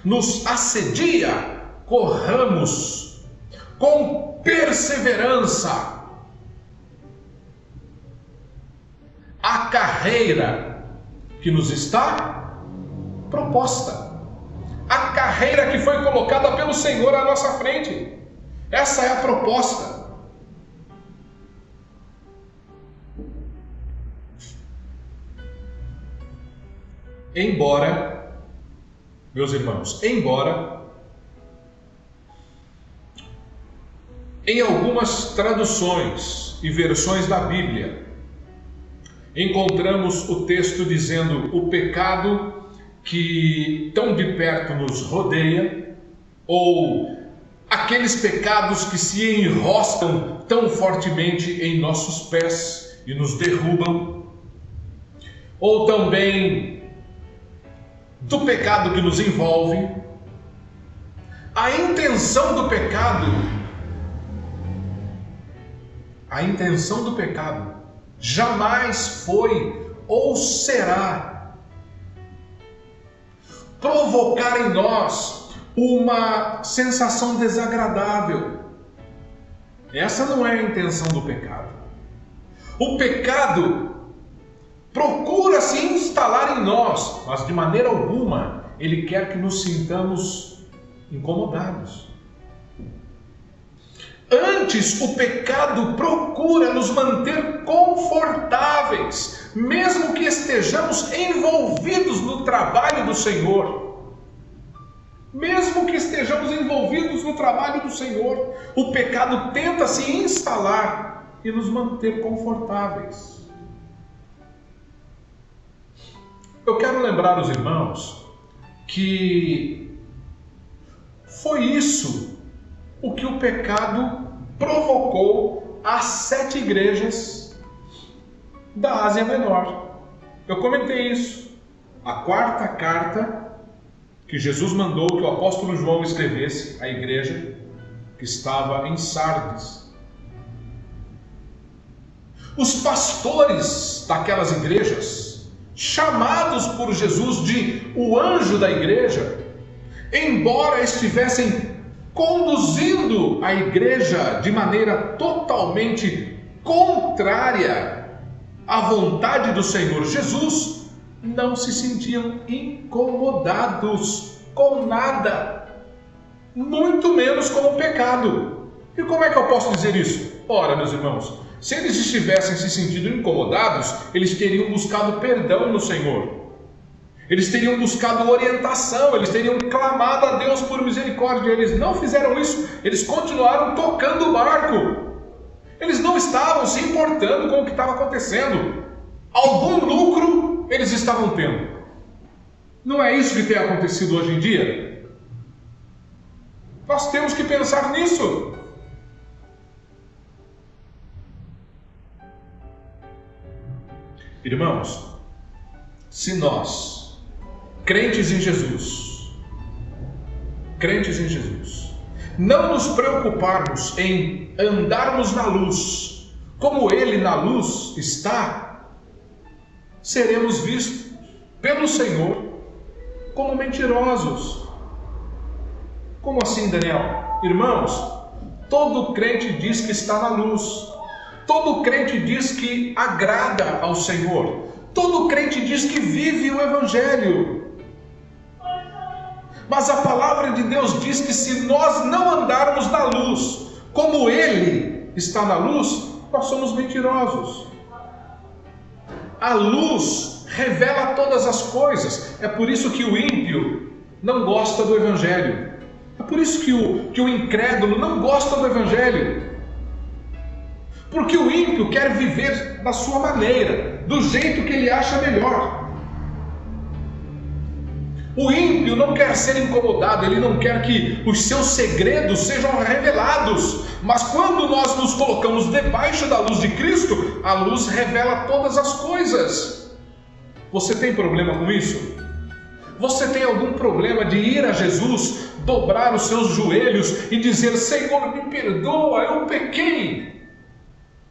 nos assedia, corramos com perseverança a carreira que nos está proposta. A carreira que foi colocada pelo Senhor à nossa frente. Essa é a proposta. Embora, meus irmãos, em algumas traduções e versões da Bíblia, encontramos o texto dizendo o pecado que tão de perto nos rodeia, ou aqueles pecados que se enroscam tão fortemente em nossos pés e nos derrubam, ou também do pecado que nos envolve. A intenção do pecado jamais foi ou será provocar em nós uma sensação desagradável. Essa não é a intenção do pecado. O pecado procura se instalar em nós, mas de maneira alguma ele quer que nos sintamos incomodados. Antes, o pecado procura nos manter confortáveis, mesmo que estejamos envolvidos no trabalho do Senhor. Mesmo que estejamos envolvidos no trabalho do Senhor, o pecado tenta se instalar e nos manter confortáveis. Eu quero lembrar os irmãos que foi isso o que o pecado provocou às 7 igrejas da Ásia Menor. Eu comentei isso. A 4ª carta que Jesus mandou que o apóstolo João escrevesse à igreja que estava em Sardes. Os pastores daquelas igrejas, chamados por Jesus de o anjo da igreja, embora estivessem conduzindo a igreja de maneira totalmente contrária à vontade do Senhor Jesus, não se sentiam incomodados com nada, muito menos com o pecado. E como é que eu posso dizer isso? Ora, meus irmãos, se eles estivessem se sentindo incomodados, eles teriam buscado perdão no Senhor. Eles teriam buscado orientação, eles teriam clamado a Deus por misericórdia. Eles não fizeram isso, eles continuaram tocando o barco. Eles não estavam se importando com o que estava acontecendo. Algum lucro eles estavam tendo. Não é isso que tem acontecido hoje em dia? Nós temos que pensar nisso. Irmãos, se nós, crentes em Jesus, não nos preocuparmos em andarmos na luz, como Ele na luz está, seremos vistos pelo Senhor como mentirosos. Como assim, Daniel? Irmãos, todo crente diz que está na luz. Todo crente diz que agrada ao Senhor. Todo crente diz que vive o Evangelho. Mas a palavra de Deus diz que se nós não andarmos na luz, como Ele está na luz, nós somos mentirosos. A luz revela todas as coisas. É por isso que o ímpio não gosta do Evangelho. É por isso que o incrédulo não gosta do Evangelho. Porque o ímpio quer viver da sua maneira, do jeito que ele acha melhor. O ímpio não quer ser incomodado, ele não quer que os seus segredos sejam revelados. Mas quando nós nos colocamos debaixo da luz de Cristo, a luz revela todas as coisas. Você tem problema com isso? Você tem algum problema de ir a Jesus, dobrar os seus joelhos e dizer: Senhor, me perdoa, eu pequei?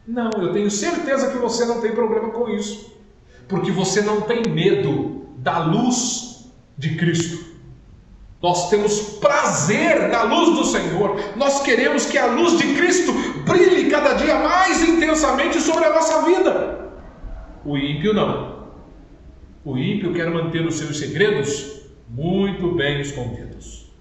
Não, eu tenho certeza que você não tem problema com isso, porque você não tem medo da luz de Cristo. Nós temos prazer na luz do Senhor. Nós queremos que a luz de Cristo brilhe cada dia mais intensamente sobre a nossa vida. O ímpio não. O ímpio quer manter os seus segredos muito bem escondidos.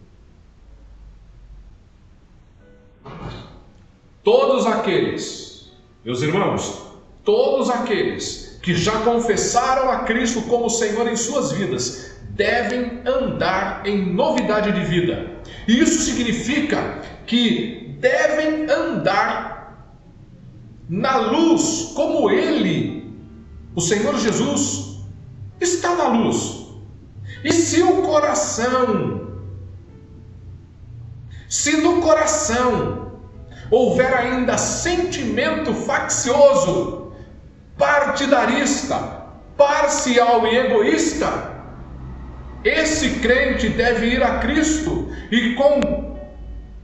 Todos aqueles, meus irmãos, todos aqueles que já confessaram a Cristo como Senhor em suas vidas, devem andar em novidade de vida. E isso significa que devem andar na luz, como Ele, o Senhor Jesus, está na luz. E se no coração houver ainda sentimento faccioso, partidarista, parcial e egoísta, esse crente deve ir a Cristo e com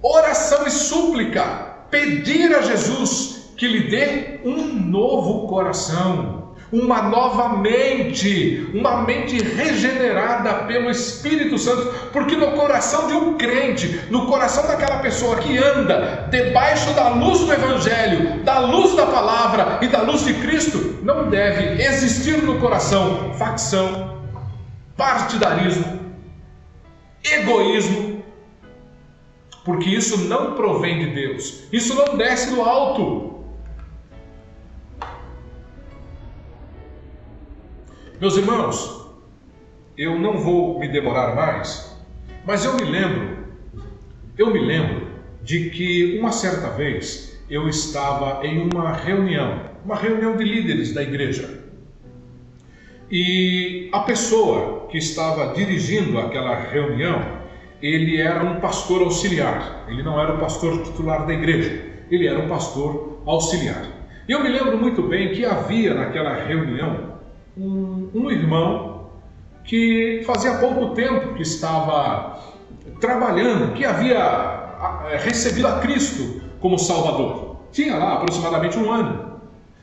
oração e súplica pedir a Jesus que lhe dê um novo coração, uma nova mente, uma mente regenerada pelo Espírito Santo, porque no coração de um crente, no coração daquela pessoa que anda debaixo da luz do Evangelho, da luz da palavra e da luz de Cristo, não deve existir no coração facção, partidarismo, egoísmo, porque isso não provém de Deus, isso não desce do alto. Meus irmãos, eu não vou me demorar mais, Mas eu me lembro de que uma certa vez eu estava em uma reunião de líderes da igreja. E a pessoa que estava dirigindo aquela reunião, ele era um pastor auxiliar. Ele não era o pastor titular da igreja, ele era um pastor auxiliar. E eu me lembro muito bem que havia naquela reunião um irmão que fazia pouco tempo que estava trabalhando, que havia recebido a Cristo como Salvador. Tinha lá aproximadamente 1 ano.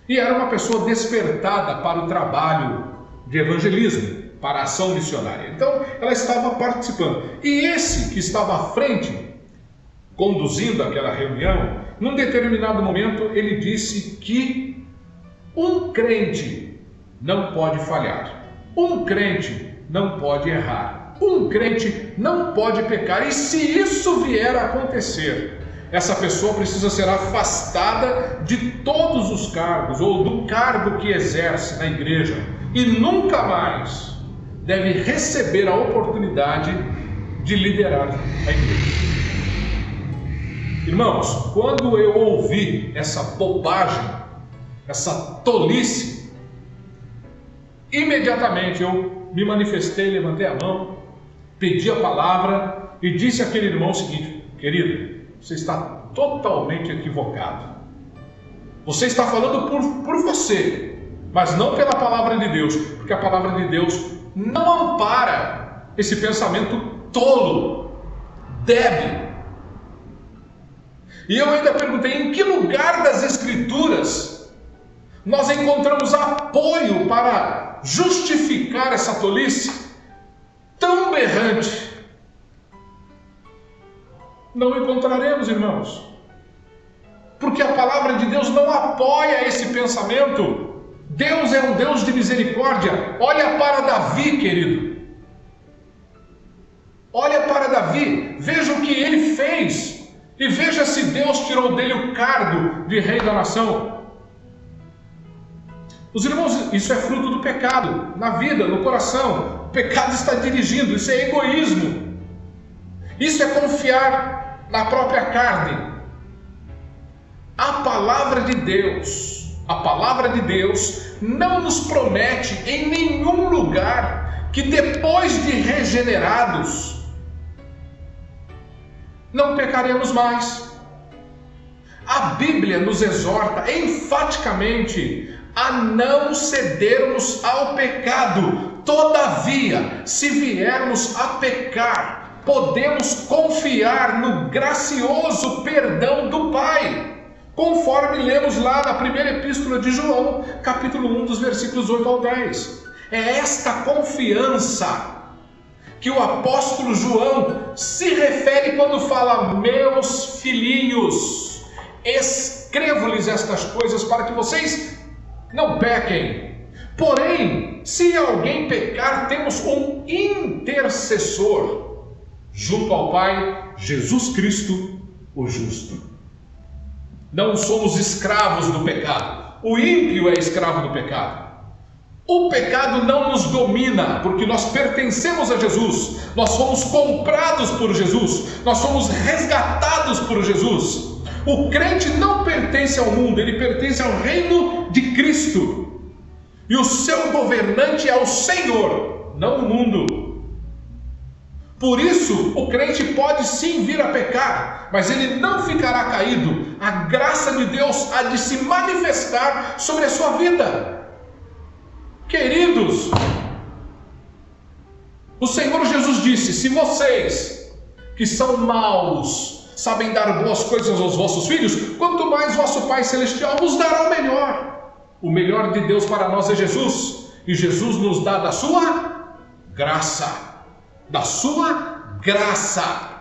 E era uma pessoa despertada para o trabalho de evangelismo, para a ação missionária. Então, ela estava participando. E esse que estava à frente, conduzindo aquela reunião, num determinado momento, ele disse que um crente não pode falhar. Um crente não pode errar. Um crente não pode pecar. E se isso vier a acontecer, essa pessoa precisa ser afastada de todos os cargos, ou do cargo que exerce na igreja, e nunca mais deve receber a oportunidade de liderar a igreja. Irmãos, quando eu ouvi essa bobagem, essa tolice, imediatamente eu me manifestei, levantei a mão, pedi a palavra e disse àquele irmão o seguinte: querido, você está totalmente equivocado. Você está falando por você, mas não pela palavra de Deus, porque a palavra de Deus não ampara esse pensamento tolo, débil. E eu ainda perguntei: em que lugar das Escrituras nós encontramos apoio para justificar essa tolice tão berrante? Não encontraremos, irmãos, porque a palavra de Deus não apoia esse pensamento. Deus é um Deus de misericórdia. Olha para Davi, querido. Olha para Davi, veja o que ele fez e veja se Deus tirou dele o cargo de rei da nação. Os irmãos, isso é fruto do pecado, na vida, no coração. O pecado está dirigindo, isso é egoísmo. Isso é confiar na própria carne. A palavra de Deus não nos promete em nenhum lugar que depois de regenerados não pecaremos mais. A Bíblia nos exorta enfaticamente a não cedermos ao pecado. Todavia, se viermos a pecar, podemos confiar no gracioso perdão do Pai, conforme lemos lá na primeira epístola de João, capítulo 1, dos versículos 8 ao 10. É esta confiança que o apóstolo João se refere quando fala: meus filhinhos, escrevo-lhes estas coisas para que vocês não pequem. Porém, se alguém pecar, temos um intercessor junto ao Pai, Jesus Cristo, o justo. Não somos escravos do pecado. O ímpio é escravo do pecado. O pecado não nos domina, porque nós pertencemos a Jesus. Nós fomos comprados por Jesus. Nós somos resgatados por Jesus. O crente não pertence ao mundo, ele pertence ao reino de Cristo. E o seu governante é o Senhor, não o mundo. Por isso, o crente pode sim vir a pecar, mas ele não ficará caído. A graça de Deus há de se manifestar sobre a sua vida. Queridos, o Senhor Jesus disse: se vocês, que são maus, sabem dar boas coisas aos vossos filhos, quanto mais vosso Pai Celestial vos dará o melhor. O melhor de Deus para nós é Jesus, e Jesus nos dá da sua graça. Da sua graça.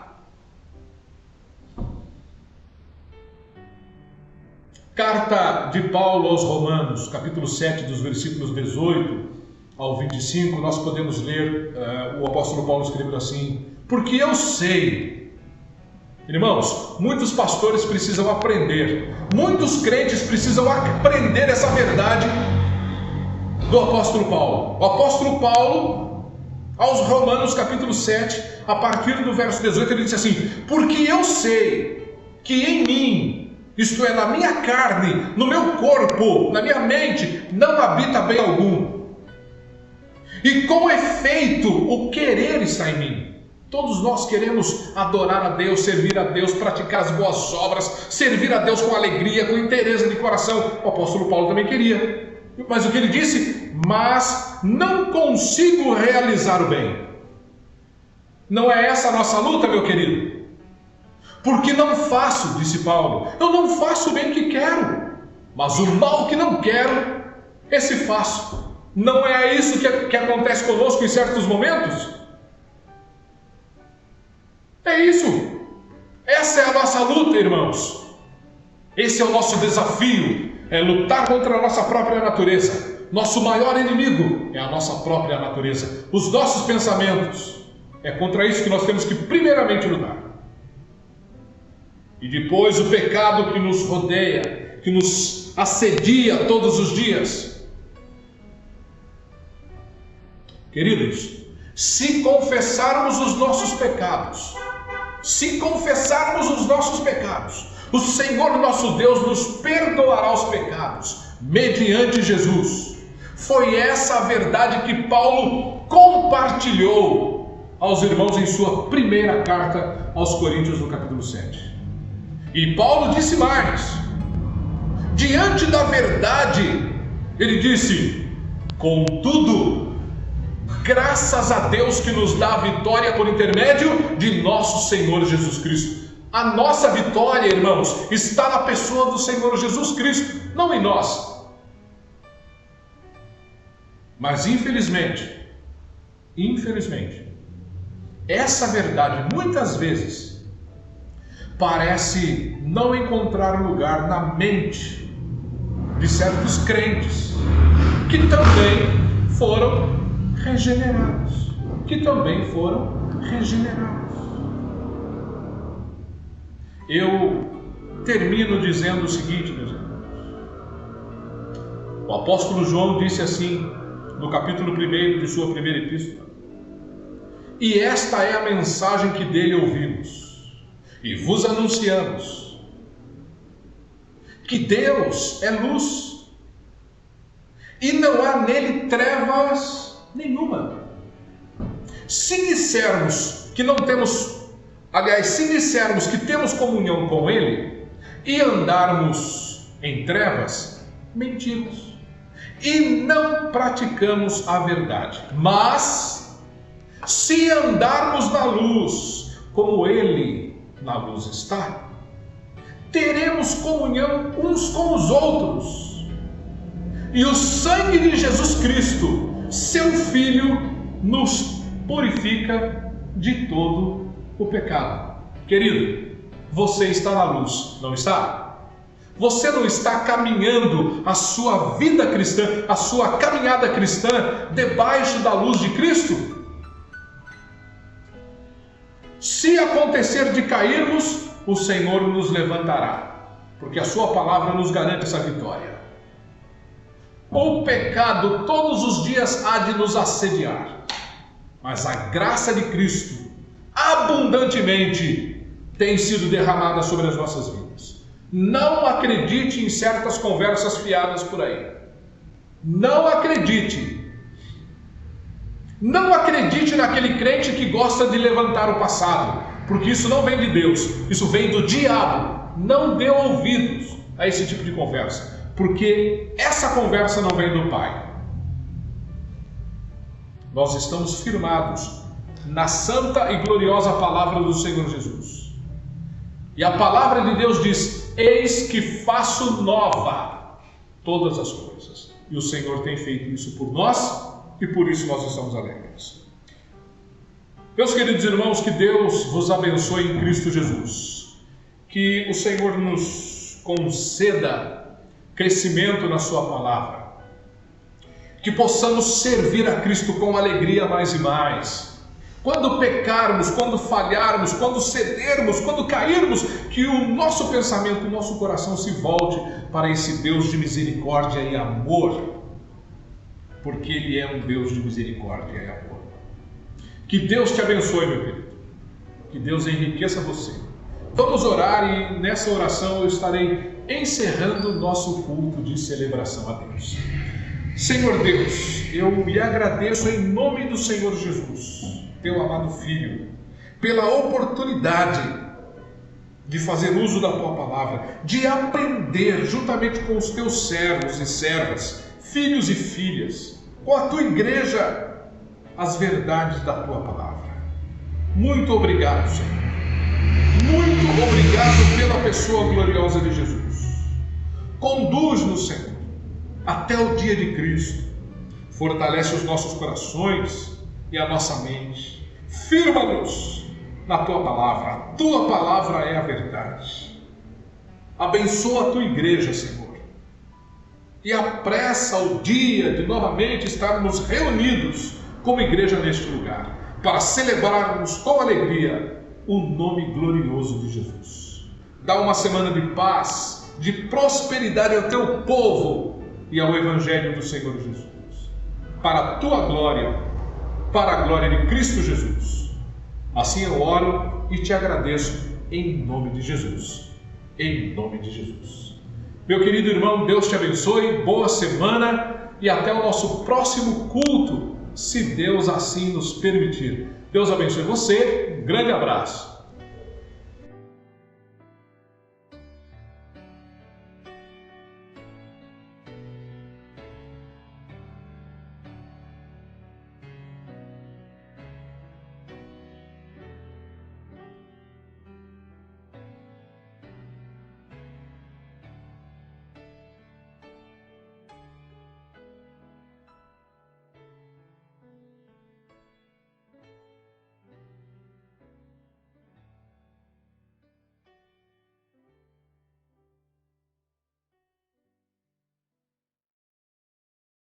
Carta de Paulo aos Romanos, capítulo 7, dos versículos 18 ao 25, nós podemos ler o apóstolo Paulo escrevendo assim: porque eu sei. Irmãos, muitos pastores precisam aprender, muitos crentes precisam aprender essa verdade do apóstolo Paulo. O apóstolo Paulo, Aos Romanos capítulo 7, a partir do verso 18, ele diz assim: porque eu sei que em mim, isto é, na minha carne, no meu corpo, na minha mente, não habita bem algum. E com efeito, o querer está em mim. Todos nós queremos adorar a Deus, servir a Deus, praticar as boas obras, servir a Deus com alegria, com interesse de coração. O apóstolo Paulo também queria. Mas o que ele disse? Mas não consigo realizar o bem. Não é essa a nossa luta, meu querido? Porque não faço, disse Paulo, eu não faço o bem que quero, mas o mal que não quero, esse faço. Não é isso que acontece conosco em certos momentos? É isso. Essa é a nossa luta, irmãos. Esse é o nosso desafio, é lutar contra a nossa própria natureza. Nosso maior inimigo é a nossa própria natureza, os nossos pensamentos. É contra isso que nós temos que primeiramente lutar. E depois o pecado que nos rodeia, que nos assedia todos os dias. Queridos, se confessarmos os nossos pecados, o Senhor nosso Deus nos perdoará os pecados, mediante Jesus. Foi essa a verdade que Paulo compartilhou aos irmãos em sua primeira carta aos Coríntios, no capítulo 7. E Paulo disse mais: diante da verdade, ele disse, contudo, graças a Deus que nos dá a vitória por intermédio de nosso Senhor Jesus Cristo. A nossa vitória, irmãos, está na pessoa do Senhor Jesus Cristo, não em nós. Mas infelizmente, essa verdade muitas vezes parece não encontrar lugar na mente de certos crentes que também foram regenerados. Eu termino dizendo o seguinte, meus irmãos. O apóstolo João disse assim, no capítulo 1 de sua primeira epístola: e esta é a mensagem que dele ouvimos e vos anunciamos, que Deus é luz e não há nele trevas nenhuma. Se dissermos que não temos, se dissermos que temos comunhão com ele e andarmos em trevas, mentimos e não praticamos a verdade. Mas se andarmos na luz, como ele na luz está, teremos comunhão uns com os outros, e o sangue de Jesus Cristo, seu Filho, nos purifica de todo o pecado. Querido, você está na luz, não está? Você não está caminhando a sua vida cristã, a sua caminhada cristã, debaixo da luz de Cristo? Se acontecer de cairmos, o Senhor nos levantará, porque a sua palavra nos garante essa vitória. O pecado todos os dias há de nos assediar, mas a graça de Cristo abundantemente tem sido derramada sobre as nossas vidas. Não acredite em certas conversas fiadas por aí. Não acredite. Não acredite naquele crente que gosta de levantar o passado, porque isso não vem de Deus, isso vem do diabo. Não dê ouvidos a esse tipo de conversa, porque essa conversa não vem do Pai. Nós estamos firmados na santa e gloriosa palavra do Senhor Jesus. E a palavra de Deus diz: eis que faço nova todas as coisas. E o Senhor tem feito isso por nós, e por isso nós estamos alegres. Meus queridos irmãos, que Deus vos abençoe em Cristo Jesus. Que o Senhor nos conceda crescimento na sua palavra. Que possamos servir a Cristo com alegria mais e mais. Quando pecarmos, quando falharmos, quando cedermos, quando cairmos, que o nosso pensamento, o nosso coração se volte para esse Deus de misericórdia e amor, porque Ele é um Deus de misericórdia e amor. Que Deus te abençoe, meu querido. Que Deus enriqueça você. Vamos orar e nessa oração eu estarei encerrando o nosso culto de celebração a Deus. Senhor Deus, eu lhe agradeço em nome do Senhor Jesus, teu amado Filho, pela oportunidade de fazer uso da tua palavra, de aprender juntamente com os teus servos e servas, filhos e filhas, com a tua igreja, as verdades da tua palavra. Muito obrigado, Senhor. Muito obrigado pela pessoa gloriosa de Jesus. Conduz-nos, Senhor, até o dia de Cristo. Fortalece os nossos corações e a nossa mente. Firma-nos na tua palavra. A tua palavra é a verdade. Abençoa a tua igreja, Senhor. E apressa o dia de novamente estarmos reunidos como igreja neste lugar, para celebrarmos com alegria o nome glorioso de Jesus. Dá uma semana de paz, de prosperidade ao teu povo e ao Evangelho do Senhor Jesus. Para a tua glória, para a glória de Cristo Jesus. Assim eu oro e te agradeço em nome de Jesus. Em nome de Jesus. Meu querido irmão, Deus te abençoe, boa semana e até o nosso próximo culto, se Deus assim nos permitir. Deus abençoe você, um grande abraço.